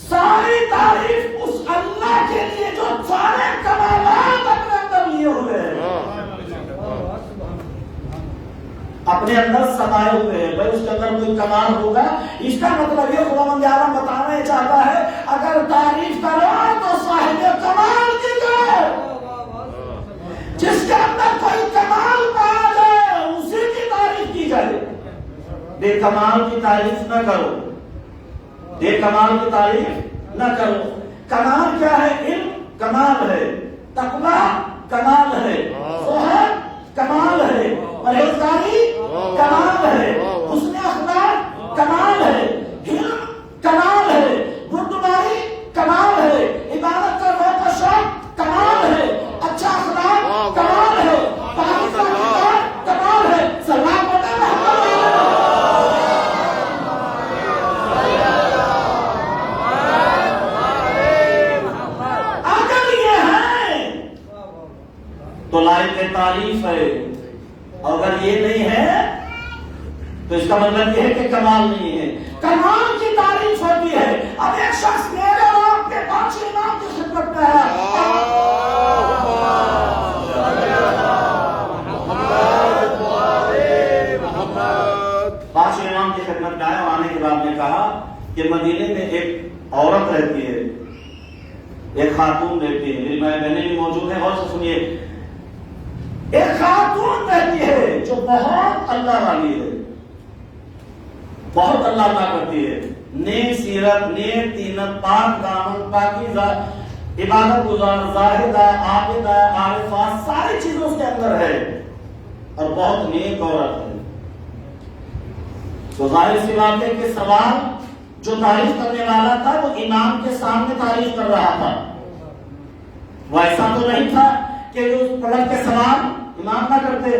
ساری تعریف اس اللہ کے لیے جو سارے کمالات اپنے اندر لیے ہوئے ہیں, اپنے اندر سمائے ہوئے ہیں. بھائی اس کے اندر کوئی کمال ہوگا, اس کا مطلب یہ خداوند عالم بتانا چاہتا ہے اگر تعریف کرو تو صاحب کمال کی کرو. جس کے اندر کوئی کمال پایا جائے اسی کی تعریف کی جائے. بے کمال کی تعریف نہ کرو, بے کمال کی تعریف نہ کرو. کمال کیا ہے؟ علم کمال ہے, تقویٰ کمال ہے, زہد کمال ہے, پرہیزگاری کمال ہے, حسن اخلاق کمال ہے, علم کمال ہے, بردباری کمال ہے, عبادت کرنے کا شوق کمال ہے, اچھا اخلاق کمال ہے, پاکستان کمال ہے. سلام اگر یہ ہے تو لائق تعریف ہے, اگر یہ نہیں ہے تو اس کا مطلب یہ ہے کہ کمال نہیں ہے. کمال کی تعریف ہوتی ہے. اب ایک شخص میرے اور آپ کے 5 امام کی خدمت میں ہے, 5 امام کی خدمت میں آئے اور آنے کے بعد نے کہا کہ مدینے میں ایک عورت رہتی ہے, ایک خاتون رہتی ہے. میری مائیں بہنیں بھی موجود ہیں, غور سے سنیے. ایک خاتون رہتی ہے جو بہت اللہ والی ہے, بہت اللہ اللہ کرتی ہے, نیک سیرت, نیک تینت, پاک دامن, پاکیزہ, عبادت گزار, زاہدہ, عابدہ, عارفہ, ساری چیزیں اس کے اندر ہے اور بہت نیک عورت ہے. تو ظاہر سی بات ہے کہ سوال جو تعریف کرنے والا تھا وہ امام کے سامنے تعریف کر رہا تھا. وہ ایسا تو نہیں تھا کہ جو پلٹ کے سوال امام نہ کرتے.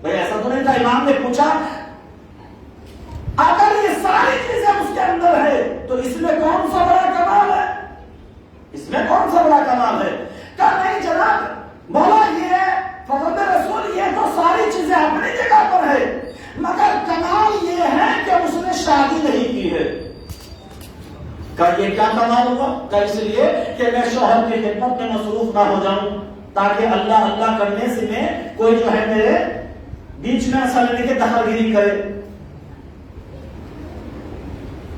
بھائی ایسا تو نہیں تھا. امام نے پوچھا اگر یہ ساری چیزیں اس کے اندر ہے تو اس میں کون سا بڑا کمال ہے؟ اس میں کون سا بڑا کمال ہے؟ کہا نہیں جناب, مولا یہ کیا کمال ہوگا؟ اس لیے کہ میں شوہر کی خدمت میں مصروف نہ ہو جاؤں، تاکہ اللہ اللہ کرنے سے میں کوئی جو ہے میرے بیچ میں ایسا نہیں کہ دخل گیری کرے،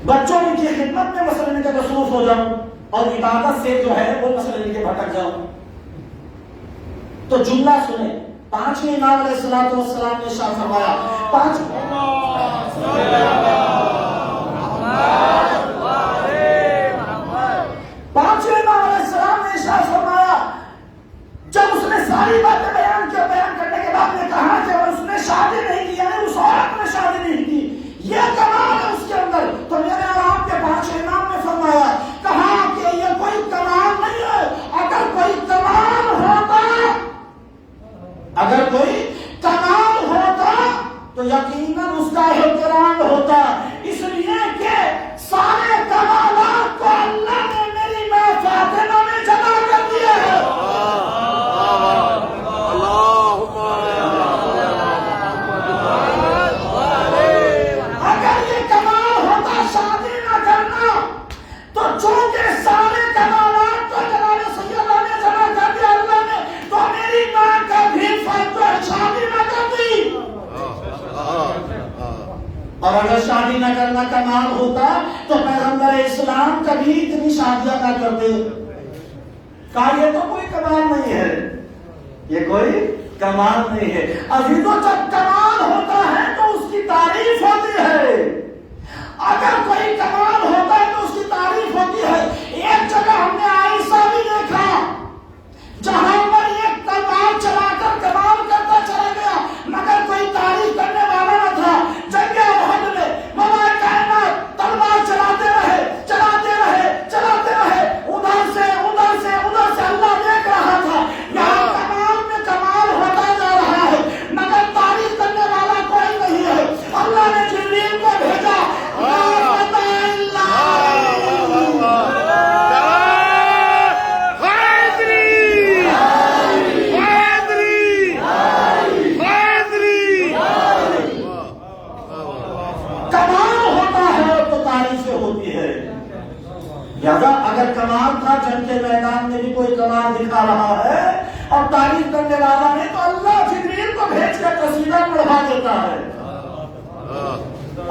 بچوں کی خدمت میں مثلا کہ مصروف ہو جاؤں اور عبادت سے جو ہے وہ مثلا کہ بھٹک جاؤں۔ تو جملہ سنیں، پانچویں امام علیہ الصلوۃ والسلام نے ارشاد فرمایا، پانچویں امام علیہ السلام نے ارشاد فرمایا، جب اس نے ساری باتیں بیان کرنے کے بعد نے کہا کہ اس نے شادی نہیں کی، یعنی اس عورت نے شادی نہیں کی، یہ کمال ہے اس کے اندر، تو میرے اور آپ کے پانچویں امام نے فرمایا، کہا کہ یہ کوئی کمال نہیں ہے، اگر کوئی کمال ہوتا تو یقیناً اس کا احترام ہوتا، اس لیے کہ سارے کمالات کو اللہ نے میری ماں فاطمہ میں جمع کر دیا ہے۔ اگر یہ کمال ہوتا شادی نہ کرنا، تو چونکہ سارے کمالات کو جناب سیدہ نے جمع کر دیا اللہ نے، تو میری ماں کا بھی فرض شادی نہ کر دی۔ اور اگر شادی نہ کرنا کمال ہوتا تو پیغمبر اسلام کبھی اتنی شادیاں نہ کرتے۔ کہا یہ تو کوئی کمال نہیں ہے، یہ کوئی کمال نہیں ہے۔ ابھی تو جب کمال ہوتا ہے تو اس کی تعریف ہوتی ہے، اگر کوئی کمال ہوتا ہے تو اس کی تعریف ہوتی ہے۔ ایک جگہ ہم نے عائشہ بھی دیکھا جہاں پر ایک تلوار چلا کر کمال کرتا چلا گیا، مگر کوئی تعریف کرنے والا نہ تھا۔ جنگ احد میں مولا کائنات تلوار چلاتے رہے ادھر سے اللہ دیکھ رہا تھا، یہاں کمال میں کمال ہوتا جا رہا ہے، مگر تعریف کرنے والا کوئی نہیں ہے۔ اللہ نے جبریل کو بھیجا، اگر کمال تھا جنگ کے میدان میں بھی کوئی کمال دکھا رہا ہے اور تعریف کرنے والا ہے تو اللہ جبریل کو بھیج کر قصیدہ پڑھا دیتا ہے۔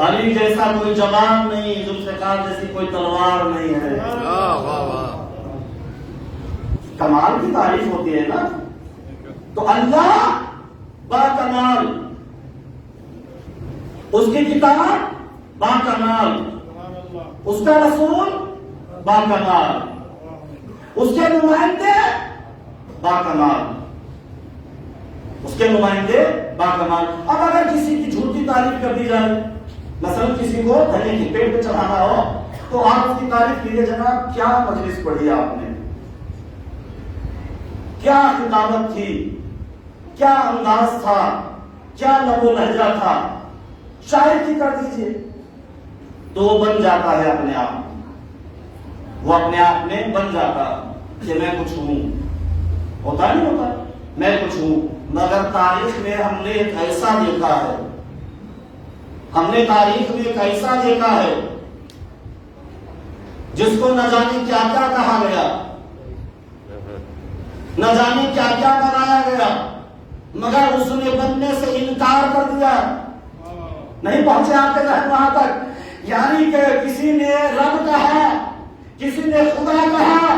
علی جیسا کوئی جوان نہیں، ذوالفقار جیسی کوئی تلوار نہیں ہے۔ کمال کی تعریف ہوتی ہے نا، تو اللہ با کمال، اس کی کتاب با کمال، اس کا رسول با کمال، اس کے نمائندے با کمال، اس کے نمائندے با کمال۔ اب اگر کسی کی جھوٹی تعریف کر دی جائے، مثلا کسی کو دھنے کی پیٹ پہ چڑھانا ہو تو آپ اس کی تعریف کیجیے، جناب کیا مجلس پڑھی آپ نے، کیا خطابت تھی، کیا انداز تھا، کیا لب و لہجہ تھا، شاعر کی کر دیجیے تو وہ بن جاتا ہے اپنے آپ، وہ اپنے آپ میں بن جاتا کہ میں کچھ ہوں، ہوتا نہیں ہوتا میں کچھ ہوں۔ مگر تاریخ میں ہم نے ایک ایسا دیکھا ہے، ہم نے تاریخ میں ایک ایسا دیکھا ہے جس کو نہ جانے کیا کیا کہا گیا، نہ جانے کیا کیا بنایا گیا، مگر اس نے بننے سے انکار کر دیا۔ نہیں پہنچے آپ کے ذہن وہاں تک، یعنی کہ کسی نے رب کہا، کسی نے خدا کہا،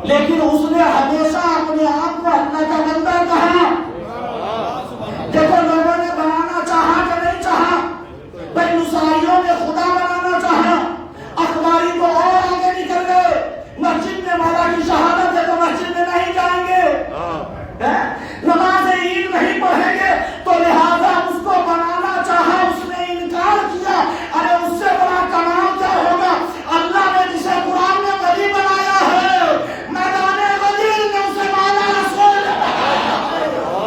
لیکن اس نے ہمیشہ اپنے آپ کو اللہ کا بندہ کہا۔ دیکھو لوگوں نے بنانا چاہا کہ نہیں چاہا، بھائی نصائیوں نے خدا بنانا چاہا، اخباری کو اور آگے نکل گئے، مسجد میں مولا کی شہادت ہے تو مسجد میں نہیں جائیں گے، نماز عید نہیں پڑھیں گے، تو لہذا اس کو بنانا چاہا، اس نے انکار کیا۔ ارے اس سے بڑا کمال کیا ہوگا، اللہ نے جسے قرآن میں ولی بنایا ہے، میدان غدیر میں اسے مولا رسول بنایا۔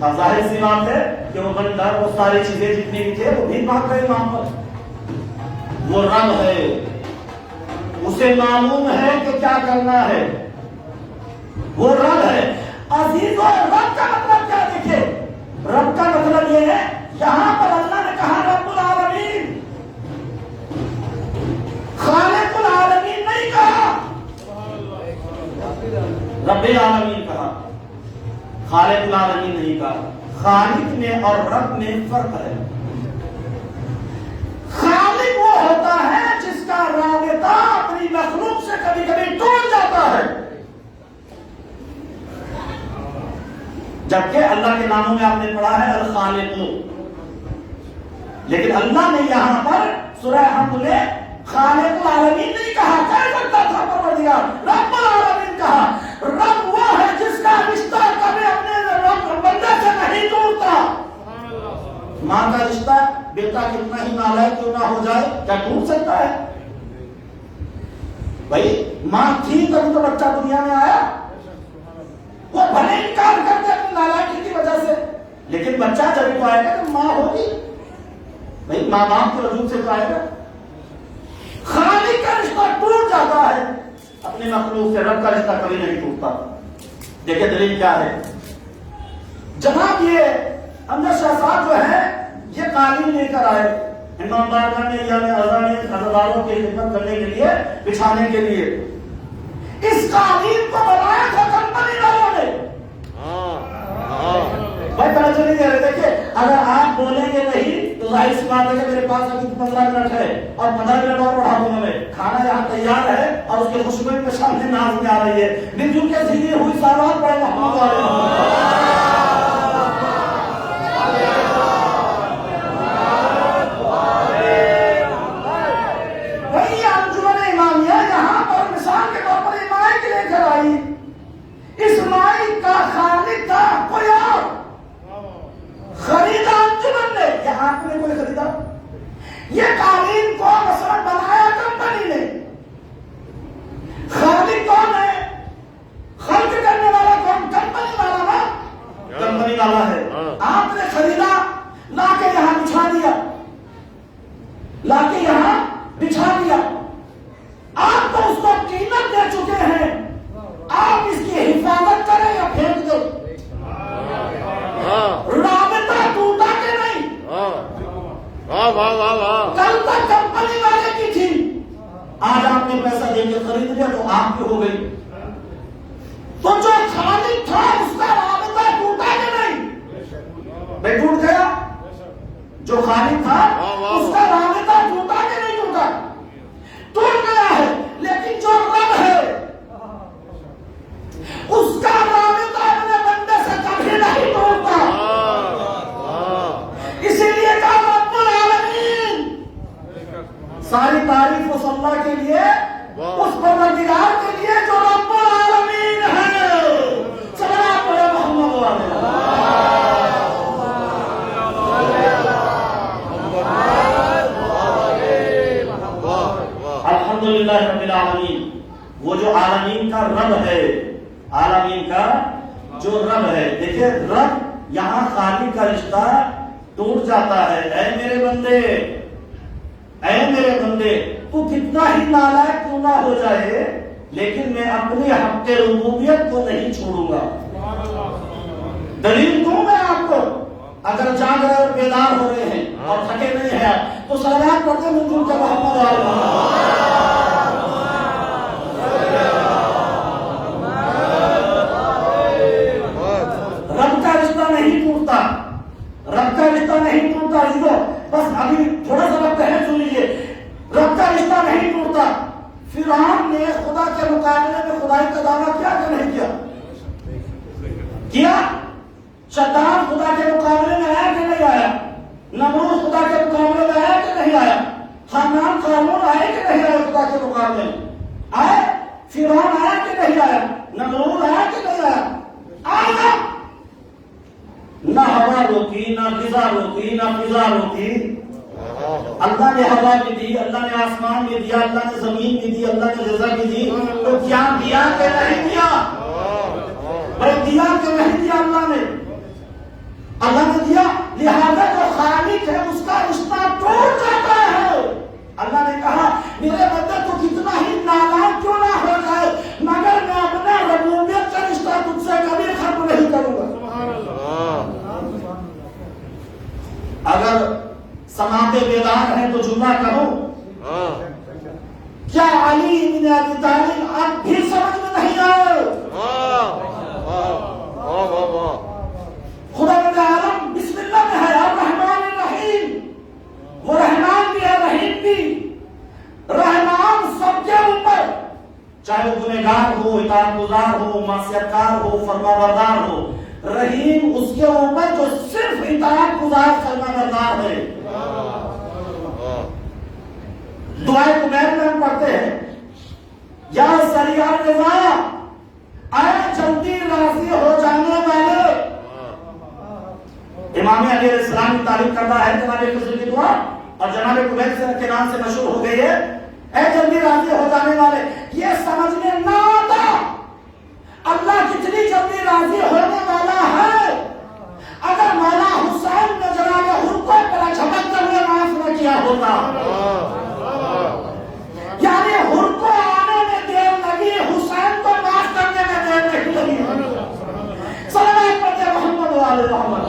ظاہر سی بات ہے کہ وہ بندہ وہ ساری چیزیں جتنی بھی تھے وہ بھی بھاگ گئے وہاں پر. وہ رب ہے، اسے معلوم ہے کہ کیا کرنا ہے. وہ رب ہے. عزیزوں، رب کا مطلب کیا؟ دیکھیں، رب کا مطلب یہ ہے، یہاں پر اللہ نے کہا رب العالمین، خالق العالمین نہیں کہا، رب العالمین کہا، خالق العالمین نہیں کہا. خالق میں اور رب میں فرق ہے. خالق وہ ہوتا ہے جس کا رابطہ اپنی مخلوق سے کبھی کبھی ٹوٹ جاتا ہے. جبکہ اللہ کے ناموں میں آپ نے پڑھا ہے الخالق، لیکن اللہ نے یہاں پر سورہ حمد میں خالق العالمین نہیں کہا. کہہ سکتا تھا پروردگار، رب العالمین کہا. رب وہ ہے جس کا رشتہ کبھی اپنے بندے سے نہیں ٹوٹتا. ماں کا رشتہ بیٹا کتنا ہی نالائق کیوں نہ ہو جائے، کیا ٹوٹ سکتا ہے؟ بھائی ماں تھی تبھی تو بچہ دنیا میں آیا. وہ بھلے انکار کرتے اپنی نالائکی کی وجہ سے، لیکن بچہ جب تو آئے گا تو ماں ہوگی. بھائی ماں باپ کے وجود سے تو آئے گا. خالق کا رشتہ ٹوٹ جاتا ہے اپنے مخلوق سے، رب کا رشتہ کبھی نہیں ٹوٹتا. دیکھیں دلیل کیا ہے. جناب یہ امجد شاہ صاحب جو ہے یہ قالین لے کر آئے امام بارگاہ میں یا عزاداروں کی خدمت کرنے کے لیے، بچھانے کے لیے. اس قالین کو بنایا تھا کمپنی والوں نے. بھائی توجہ نہیں دے رہے. دیکھیں اگر آپ بولیں گے نہیں تو ظاہر سی بات ہے کہ میرے پاس ابھی 15 منٹ ہے اور 15 منٹ اور پڑھا دوں میں. کھانا یہاں تیار ہے اور اس کی خوشبو میں سامنے ناز میں آ رہی ہے. مل جل کے سیدھی ہوئی سالات پڑھے محمود والے. اس مائی کا خالق تھا کوئی اور. خریدا انجمن نے، یہ آپ نے کوئی خریدا؟ یہ قالین کو مثلا بنایا کمپنی نے. خالق کون ہے؟ خلق کرنے والا کون؟ کمپنی والا نا، کمپنی والا ہے. آپ نے خریدا، لا کے یہاں بچھا دیا، لا کے یہاں بچھا دیا. آپ تو اس کو قیمت دے چکے ہیں، آپ اس کی حفاظت کریں یا پھینک دیں. رابطہ ٹوٹا کہ نہیں؟ کل تک کمپنی والے کی تھی، آج آپ نے پیسہ دے کے خرید لیا تو آپ کی ہو گئی. تو جو خالق تھا اس کا رابطہ ٹوٹا کہ نہیں؟ بھائی ٹوٹ گیا. جو خالق تھا اس کا رابطہ ٹوٹا کہ نہیں ٹوٹا؟ ٹوٹ گیا ہے. لیکن جو رب ہے اس کا رابطہ اپنے بندے سے کبھی نہیں ٹوٹتا. اسی لیے کہا رب العالمین. ساری تعریف اس اللہ کے لیے، اس پروردگار کے لیے جو رب العالمین ہے. صلوات پڑھے محمد والے. الحمدللہ رب العالمین. وہ جو عالمین کا رب ہے، عالمین کا جو رب ہے. دیکھیں رب یہاں خالق کا رشتہ ٹوٹ جاتا ہے. اے میرے بندے، اے میرے بندے، تو کتنا ہی نالائق کیوں نہ ہو جائے لیکن میں اپنی حق ربوبیت کو نہیں چھوڑوں گا. دلیل دوں میں آپ کو. اگر جاگ رہے اور بیدار ہو رہے ہیں اور تھکے نہیں ہیں تو صلوات پڑھتے منظور کے محمد والے. رب کا رشتہ نہیں ٹوٹتا، رب کا رشتہ نہیں ٹوٹتا. بس ابھی تھوڑا سا وقت ہے، سن لیجیے. رب کا رشتہ نہیں ٹوٹتا. فرعون نے خدا کے مقابلے میں خدائی کا دعویٰ کیا کہ نہیں کیا؟ شیطان خدا کے مقابلے میں آیا کہ نہیں آیا؟ نمرود خدا کے مقابلے میں آیا کہ نہیں آیا؟ حامان قارون آئے کہ نہیں آئے خدا کے مقابلے میں؟ آئے. فرعون آیا کہ نہیں آیا؟ نمرود آیا کہ نہیں آیا؟ آیا. نہ ہوا روکی، نہ غذا روکی، نہ فضا روکی. اللہ نے ہوا بھی دی، اللہ نے آسمان بھی دیا، اللہ نے زمین بھی دی، اللہ نے غذا بھی دی. تو کیا دیا کہ نہیں دیا؟ بھائی دیا کہ نہیں دیا اللہ نے؟ اللہ نے دیا، لہذا جو خالق ہے اس کا رشتہ ٹوٹ جاتا ہے۔ اللہ نے کہا میرے بندے تو کتنا ہی نالائق کیوں نہ ہو جائے مگر میں اپنے ربوبیت کا رشتہ تم سے کبھی ختم نہیں کروں گا۔ اگر سماعت بیدار ہیں تو جملہ کرو، کیا علی بن ابی طالب اب بھی سمجھ میں نہیں آئے؟ خدا بند عالم بسم اللہ میں ہے الرحمن الرحیم، وہ رحمان بھی ہے رحیم بھی۔ رحمان سب کے اوپر، چاہے وہ گنہگار ہو، اطاعت گزار ہو، معصیت کار ہو، فرما بردار ہو۔ رحیم اس کے اوپر جو صرف اطاعت گزار فرما بردار ہے۔ دعائے کمیل میں ہم پڑھتے ہیں، یا سریع الرضا، اے جلدی راضی ہو جانے والے۔ امام علیہ السلام کی تعریف کرتا ہے جناب فضل کی دعا، اور جناب کمیل کے نام سے مشہور ہو گئی ہے، اے جلدی راضی ہو جانے والے۔ یہ سمجھ میں نہ آتا اللہ کتنی جلدی راضی ہونے والا ہے۔ اگر مولا حسین نے جناب حرقوں پر جھپکتے ہوئے معاف نہ کیا ہوتا، یعنی حرقوں آنے میں دیر لگی، حسین کو معاف کرنے میں دیر نہیں لگی۔ صلوات پڑھتے محمد و آل محمد۔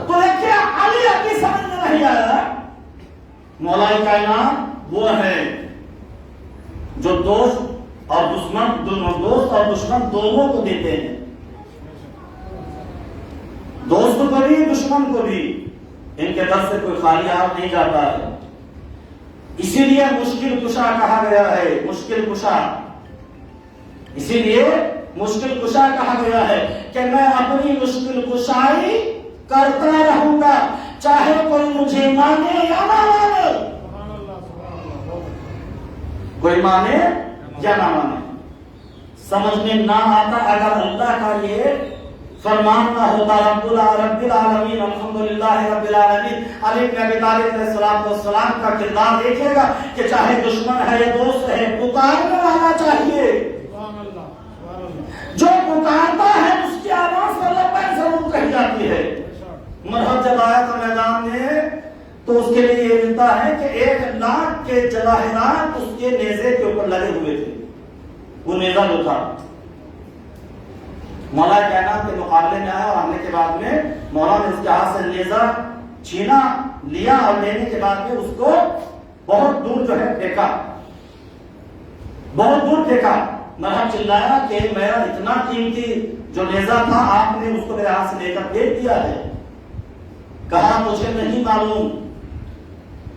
تو دیکھیے علی ابھی سمجھ میں نہیں آیا، مولا کائنات وہ ہے جو دوست اور دشمن، دوست اور دشمن دونوں کو دیتے ہیں، دوست کو بھی دشمن کو بھی، ان کے در سے کوئی خالی ہاتھ نہیں جاتا ہے۔ اسی لیے مشکل کشا کہا گیا ہے، مشکل کشا، اسی لیے مشکل کشا کہا گیا ہے کہ میں اپنی مشکل کشائی کرتا رہوں گا چاہے کوئی مجھے مانے یا نہ مانے، کوئی مانے یا نہ مانے۔ سمجھ میں نہ آتا اگر اللہ کا یہ فرمان نہ ہوتا، رب العالمین الحمدللہ رب العالمین۔ علی بن ابی طالب علیہ السلام کا کردار دیکھیے گا کہ چاہے دشمن ہے یا دوست ہے، پکارنے والا چاہیے، جو پکارتا ہے اس کی آواز لبیک ضرور کہی جاتی ہے۔ مرحب جب آیا تھا میدان میں تو اس کے لیے یہ ملتا ہے کہ 1,00,000 کے جواہرات اس کے نیزے کے اوپر لگے ہوئے تھے۔ وہ نیزہ جو تھا مولا کائنات کے مقابلے میں آیا، اور آنے کے بعد میں مولا نے اس کے ہاتھ سے نیزہ چھینا، لیا، اور لینے کے بعد میں اس کو بہت دور جو ہے پھینکا، بہت دور پھینکا۔ مرحب چلایا کہ میرا اتنا قیمتی جو نیزہ تھا آپ نے اس کو میرے ہاتھ سے لے کر پھینک دیا ہے۔ کہا مجھے نہیں معلوم،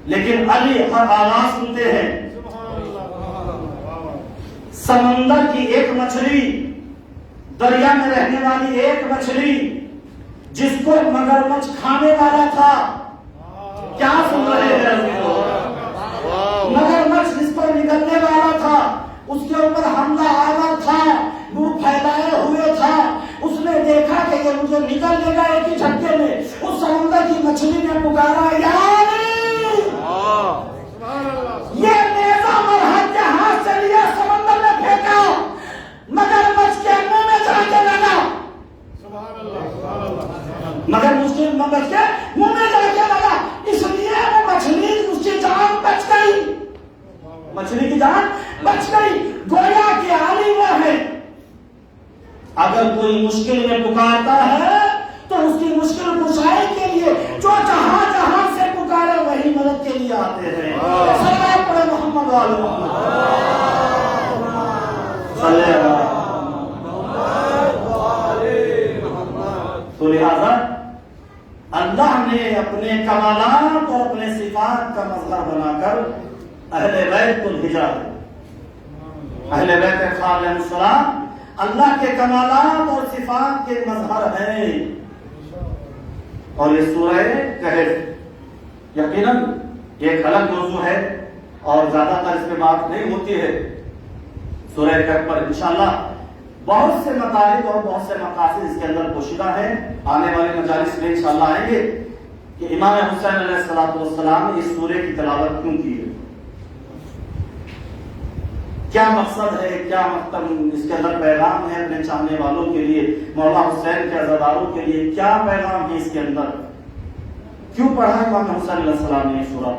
لیکن علی ہر آواز سنتے ہیں۔ سمندر کی ایک مچھلی، دریا میں رہنے والی ایک مچھلی جس کو مگرمچھ کھانے والا تھا، کیا سن رہے ہیں؟ مگرمچھ جس کو نگلنے والا تھا، اس کے اوپر حملہ آور تھا، منہ پھیلائے ہوئے تھا، اس نے دیکھا کہ یہ مجھے نکل لے گا ایک ہی جھٹکے میں۔ اس سمندر کی مچھلی نے پکارا، یا علی، یہ نیزہ مرحب کے ہاتھ سے لیا، سمندر میں پھینکا، مگرمچھ کے منہ میں جا کے لگا، مگرمچھ کے منہ میں جا کے لگا، اس لیے وہ مچھلی اس کی جان بچ گئی، مچھلی کی جان بچ گئی۔ گویا کہ علی وہ ہے، اگر کوئی مشکل میں پکارتا ہے تو اس کی مشکل کشائی کے لیے جو جہاں جہاں سے پکارے وہی مدد کے لیے آتے ہیں۔ صلوات پڑھے محمد و آل محمد۔ صلی اللہ تو لہذا اللہ نے اپنے کمالات اور اپنے صفات کا مظہر بنا کر اہل بیت کو بھیجا ہے۔ اہل بیت خالد علیہ السلام اللہ کے کمالات اور صفات کے مظہر ہیں، اور یہ سورہ کہف یقیناً ایک الگ موضوع ہے اور زیادہ تر اس پہ بات نہیں ہوتی ہے۔ سورہ کہف پر انشاءاللہ بہت سے مطالب اور بہت سے مقاصد اس کے اندر پوشیدہ ہیں۔ آنے والے مجالس میں انشاءاللہ آئیں گے کہ امام حسین علیہ السلام نے اس سورہ کی تلاوت کیوں کی ہے۔ کیا مقصد ہے، کیا مطلب اس کے اندر پیغام ہے اپنے چاہنے والوں کے لیے، مولا حسین کے عزاداروں کے لیے کیا پیغام ہے اس کے اندر؟ کیوں پڑھا امام حسین علیہ السلام نے سورہ؟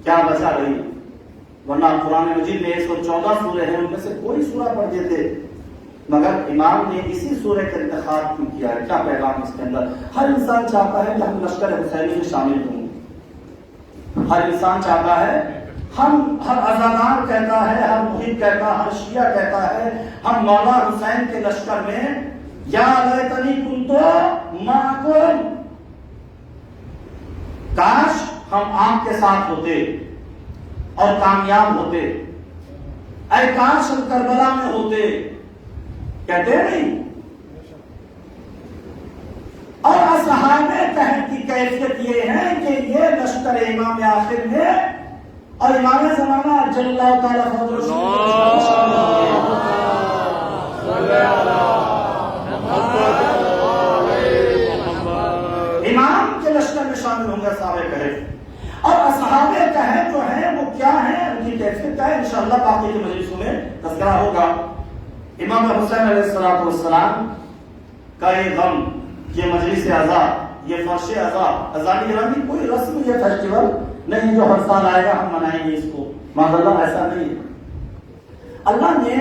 کیا وجہ رہی؟ ورنہ قرآن مجید میں 114 سورے ہیں، ان میں سے کوئی سورہ پڑھ دیتے، مگر امام نے اسی سورے کا انتخاب کیوں کیا ہے؟ کیا پیغام اس کے اندر؟ ہر انسان چاہتا ہے کہ ہم لشکر حسینی میں شامل ہوں، ہر انسان چاہتا ہے، ہر عزادار کہتا ہے، ہر محب کہتا ہے، ہر شیعہ کہتا ہے ہم مولا حسین کے لشکر میں یا لیتنی کنتو معکم، کاش ہم آپ کے ساتھ ہوتے اور کامیاب ہوتے، اے کاش ہم کربلا میں ہوتے، کہتے نہیں؟ اور اصحاب کہف کی کیفیت یہ ہے کہ یہ لشکر امام آخر میں اور امام زمانہ جل اللہ تعالیٰ فضل امام کے لشکر میں شامل ہوں گے اصحاب کہف۔ اور اصحاب کہف جو ہیں وہ کیا ہیں، ان کی کیفیت کیا ہے، انشاءاللہ باقی کے مجلسوں میں تذکرہ ہوگا۔ امام حسین علیہ السلام کا یہ غم، یہ مجلس عزا، یہ فرش عزا، عزانی گرامی کوئی رسم یا فیسٹیول نہیں جو ہر سال آئے گا ہم منائیں گے اس کو، معذاللہ ایسا نہیں ہے۔ اللہ نے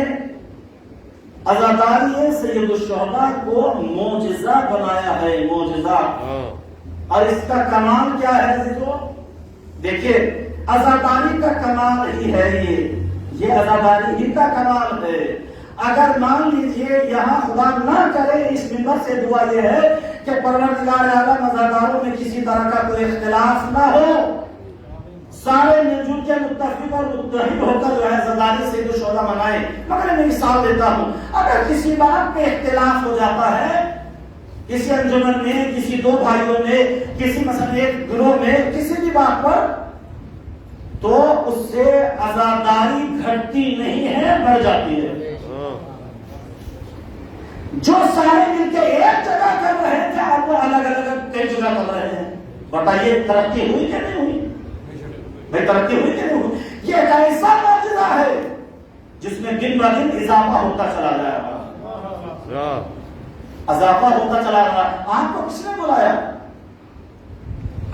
عزاداری سید الشہداء کو معجزہ بنایا ہے، معجزہ۔ اور اس کا کمال کیا ہے عزیزو؟ دیکھیے عزاداری کا کمال ہی ہے یہ عزاداری ہی کا کمال ہے۔ اگر مان لیجئے یہاں خدا نہ کرے اس منبر سے دعا یہ ہے کہ پروردگار عالم عزاداروں میں کسی طرح کا کوئی اختلاف نہ ہو، سارے مل جل کے متفق اور متحد ہو کر جو ہے عزاداری سید الشہداء منائے۔ مگر میں مثال دیتا ہوں، اگر کسی بات پہ اختلاف ہو جاتا ہے، کسی انجمن میں، کسی دو بھائیوں میں، کسی مثلا ایک گروہ میں، کسی بھی بات پر، تو اس سے عزاداری گھٹتی نہیں ہے، بڑھ جاتی ہے۔ جو سارے مل کے ایک جگہ کر رہے تھے اب وہ الگ الگ کئی جگہ کر رہے ہیں، بتائیے ترقی ہوئی کہ نہیں ہوئی؟ بھائی ترقی ہوئی کہ نہیں ہوئی؟ یہ ایک ایسا معجزہ ہے جس میں دن بہ دن اضافہ ہوتا چلا جائے گا، اضافہ ہوتا چلا رہا۔ آپ کو کس نے بلایا؟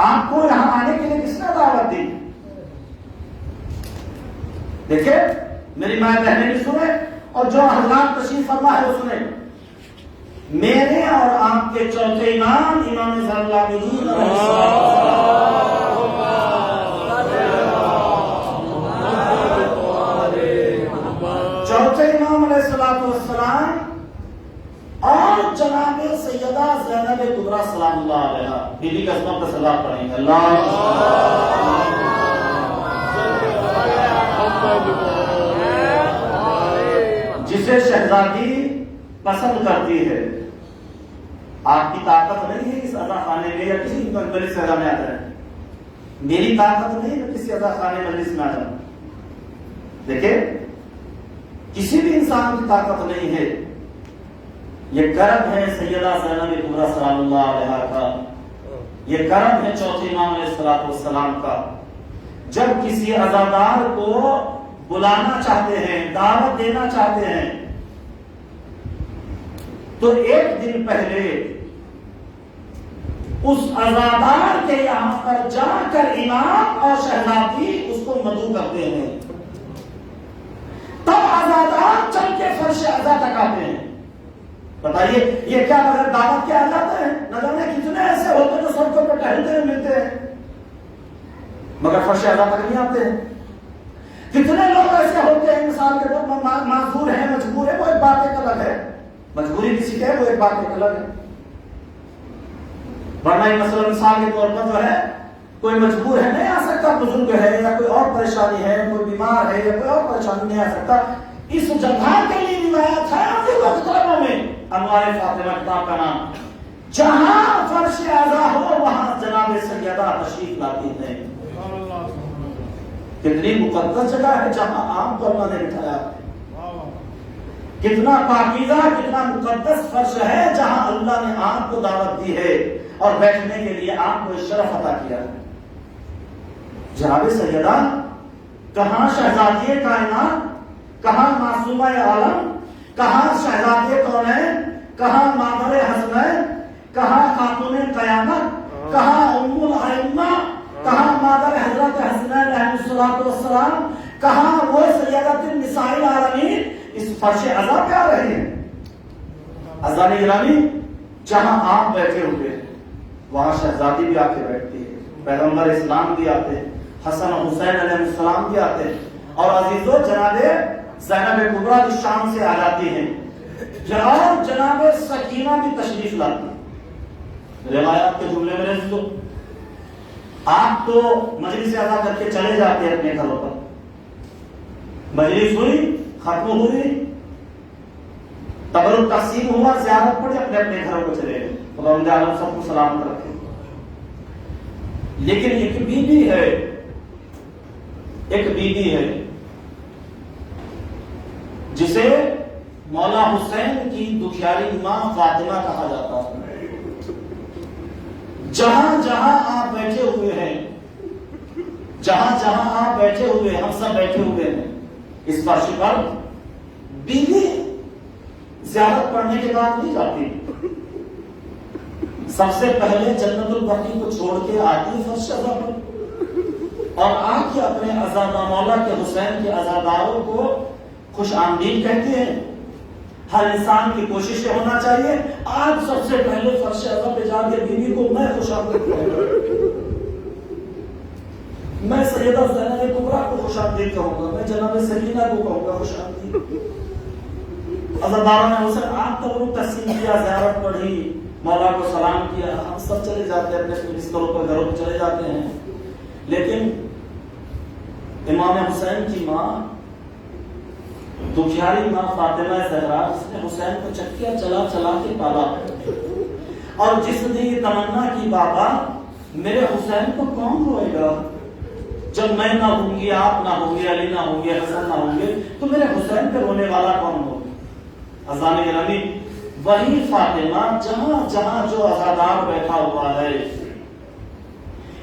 آپ کو یہاں آنے کے لیے کس نے دعوت دی؟ دیکھیں میری ماں بہنیں بھی سنیں اور جو حضرات تشریف فرما ہے وہ سنیں۔ میرے اور آپ کے چوتھے امام امام زین العابدین چوتھے امام علیہ السلام اور جناب سیدہ زینب کبریٰ سلام اللہ علیہا، بی بی کا اسم پر صلوات پڑھیں گے۔ جسے شہزادی پسند کرتی ہے، آپ کی طاقت نہیں ہے اس عزا خانے میں یا کسی مجلس عزا میں آ جائے، میری طاقت نہیں ہے کسی عزا خانے مجلس میں آ جائے۔ دیکھیں کسی بھی انسان کی طاقت نہیں ہے، یہ کرم ہے سیدہ زینب کبریٰ سلام اللہ علیہا کا، یہ کرم ہے چوتھے امام علیہ السلام کا۔ جب کسی عزادار کو بلانا چاہتے ہیں، دعوت دینا چاہتے ہیں، تو ایک دن پہلے اس عزادار کے یہاں پر جا کر امام اور شہزادی اس کو مدعو کرتے ہیں، تب عزادار چل کے فرش عزا تک آتے ہیں۔ بتائیے یہ کیا بغیر دعوت کے آ جاتے ہیں؟ نہ جانے کتنے ایسے ہوتے ہیں جو سڑکوں پہ ٹہلتے ہوئے ملتے ہیں مگر فرش عزا تک نہیں آتے ہیں۔ کتنے لوگ ایسے ہوتے ہیں مثال کے طور پر معذور ہیں، مجبور ہے، وہ ایک بات ایک الگ ہے، مجبوری کسی کے وہ ایک بات ایک الگ ہے، ورنہ مثلا مثال کے طور پر جو ہے کوئی مجبور ہے نہیں آ سکتا، بزرگ ہے یا کوئی اور پریشانی ہے، کوئی بیمار ہے یا کوئی اور پریشانی نہیں آ سکتا۔ اس جگہ کے لیے روایت ہے کتابوں میں، انوار فاطمہ کتاب کا نام، جہاں فرش عزا ہو وہاں جناب سیدہ تشریف لاتی ہے۔ کتنی مقدس جگہ ہے جہاں آپ کو اللہ نے بٹھایا، کتنا پاکیزہ کتنا مقدس فرش ہے جہاں اللہ نے آپ کو دعوت دی ہے اور بیٹھنے کے لیے آپ کو شرف عطا کیا ہے۔ جناب سیدہ کہاں شہزادی کائنات کہاں معصومہ عالم، کہاں شہزادے کونین، کہاں مادر حسنین، کہاں خاتون قیامت، کہاں ام الائمہ، کہاں مادر حضرت حسنین علیہ السلام، کہاں وہ سیدۃ النساء العالمین اس فرش عزا پہ آ رہے ہیں۔ عزیزان گرامی، جہاں آپ بیٹھے ہوئے ہیں وہاں شہزادی بھی آ کے بیٹھتی ہے، پیغمبر اسلام بھی آتے ہیں، حسن و حسین علیہ السلام بھی آتے ہیں، اور عزیزو جناب زینب کبریٰ بھی شام سے آ جاتی ہیں، اور جناب سکینہ بھی تشریف لاتی ہیں۔ روایات کے جملے میں عزیزو، آپ تو مجلس ادا کر کے چلے جاتے ہیں اپنے گھروں پر، مجلس ہوئی، ختم ہوئی، تبرک تقسیم ہوا، زیارت پڑی، اپنے اپنے گھروں کو چلے گئے، خداوند عالم سب کو سلامت رکھے۔ لیکن ایک بیوی ہے، ایک بیوی ہے جسے مولا حسین کی دکھیاری ماں فاطمہ کہا جاتا ہے۔ جہاں جہاں آپ بیٹھے ہوئے ہیں، جہاں جہاں آپ بیٹھے ہوئے ہیں، ہم سب بیٹھے ہوئے ہیں اس فرش پر، بیوی زیارت پڑھنے کے بعد نہیں جاتی، سب سے پہلے جنت البقیع کو چھوڑ کے آتی فرش عزا پر، اور آ کے اپنے عزادار مولا کے حسین کے عزاداروں کو خوش آمدید کہتے ہیں۔ ہر انسان کی کوشش یہ ہونا چاہیے آج سب سے پہلے فرش عزا پہ جا کے بیوی کو میں خوش آمدید کہوں گا، میں سیدہ زینب کبریٰ کو خوش آمدید کہوں گا، میں جناب سکینہ کو کہوں گا خوش آمدید۔ عزاداروں نے حسین آپ تبرک تقسیم کیا، زیارت پڑھی، مولا کو سلام کیا، ہم سب چلے جاتے ہیں اپنے بستروں پر، گھروں پر چلے جاتے ہیں، لیکن امام حسین کی ماں، دکھیاری ماں فاطمہ زہرا، جس نے حسین کو چکیا چلا چلا کے پالا، اور جس نے یہ تمنا کی بابا میرے حسین کو کون روئے گا جب میں نہ ہوں گی، آپ نہ ہوں گے، علی نہ ہوں گے، حسن نہ ہوں گے، تو میرے حسین پہ رونے والا کون ہوگا؟ عزیزان گرامی، وہی فاطمہ جہاں جہاں جو عزادار بیٹھا ہوا ہے،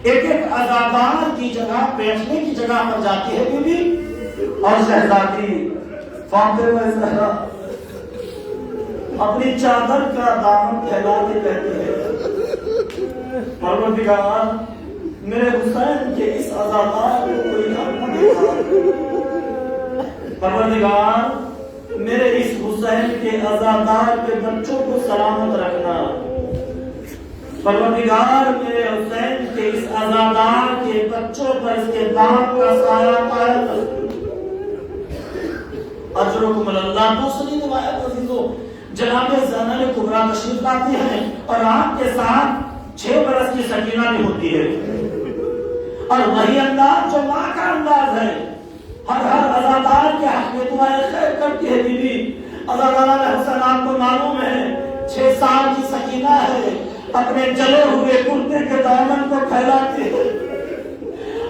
ایک ایک عزادار کی جگہ، بیٹھنے کی جگہ پر جاتی ہے بیوی، اور شہزادی فاطمہ زہرا اپنی چادر کا دامن پھیلا کے کہتی ہے، پروردگار میرے حسین کے اس عزادار کو کوئی غم نہ دیکھا، پروردگار میرے اس حسین کے عزادار کے بچوں کو سلامت رکھنا، پروردگار میرے حسین کے اس عزادار کے بچوں پر اس کے باپ کا سایہ قائم رکھنا۔ اجرکم اللہ۔ دوسری روایت عزیزو، جناب زینب کبریٰ تشریف لاتی ہیں اور آپ کے ساتھ 6 برس کی سکینہ بھی ہوتی ہے، اور وہی انداز جو ماں کا انداز ہے، ہر عزادار کے حق میں دعائیں خیر کرتی ہے بیوی۔ عزادار حسین آپ کو معلوم ہے 6 سال کی سکینہ ہے، اپنے جلے ہوئے کرتے کے دامن کو پھیلاتی ہے،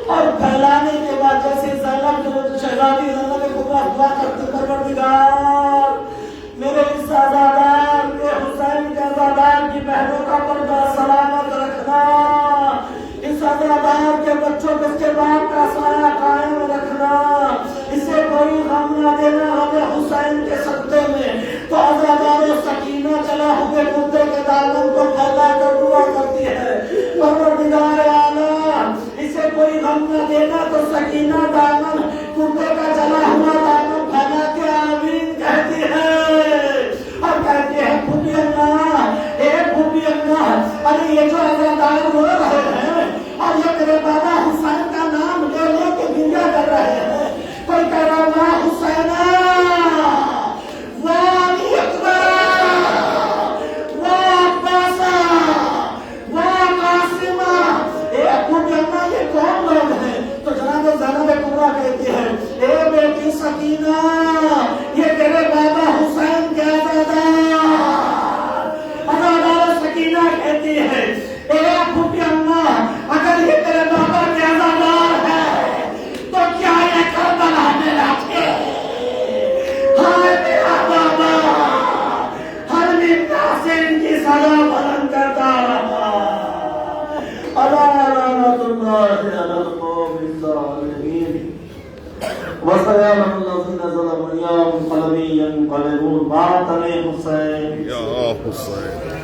اور پھیلانے کے بعد جیسے زینب شہزادی زینب کبریٰ دعا کرتی، پروردگار میرے اس عزادار کے حسین کے عزادار کی بہنوں کا پردہ سلامت رکھنا، اس عزادار کے بچوں کو اس کے باپ کا سایہ قائم رکھنا، اسے کوئی غم نہ دینا ہمیں حسین کے صدقے میں۔ تو عزادار سکینہ چلا ہوئے کرتے کے دامن کو پھیلا کر دعا کرتی ہے، پروردگار اعلیٰ اسے کوئی غم نہ دینا، تو سکینہ دامن کرتے کا چلا ہوا دامن پھیلا کے آمین کہتی ہے، اور کہتی ہے پھوپھی اللہ، اے پھوپھی اللہ، ارے یہ جو عزادار رو رہے ہیں اور یہ میرے بابا حسین کا نام لے لے کے گنجا کر رہے ہیں، کوئی کہہ رہا واہ حسین، واہ علی اکبر، واہ عباسہ، واہ قاسمہ، اے پھوپھی اللہ یہ کون لوگ ہیں؟ تو جناب زینب کبریٰ کہتی ہے اے بیٹی سکینہ، یہ تیرے بابا حسین کے عزادار۔ عزادار سکینہ کہتی ہے اے پھوپھی اللہ، اگر یہ تیرے بابا کے عزادار ہے تو کیا یہ کربلا میرا تھے؟ ہائے میرا بابا، ہر نمتا سے ان کی سزا بلند کرتا رہا۔ اللہ لعنت اللہ علی القوم الظالمین۔ وسيعلم الذين ظلموا يوم القيامة ينقلبون ماتم حسين یا حسین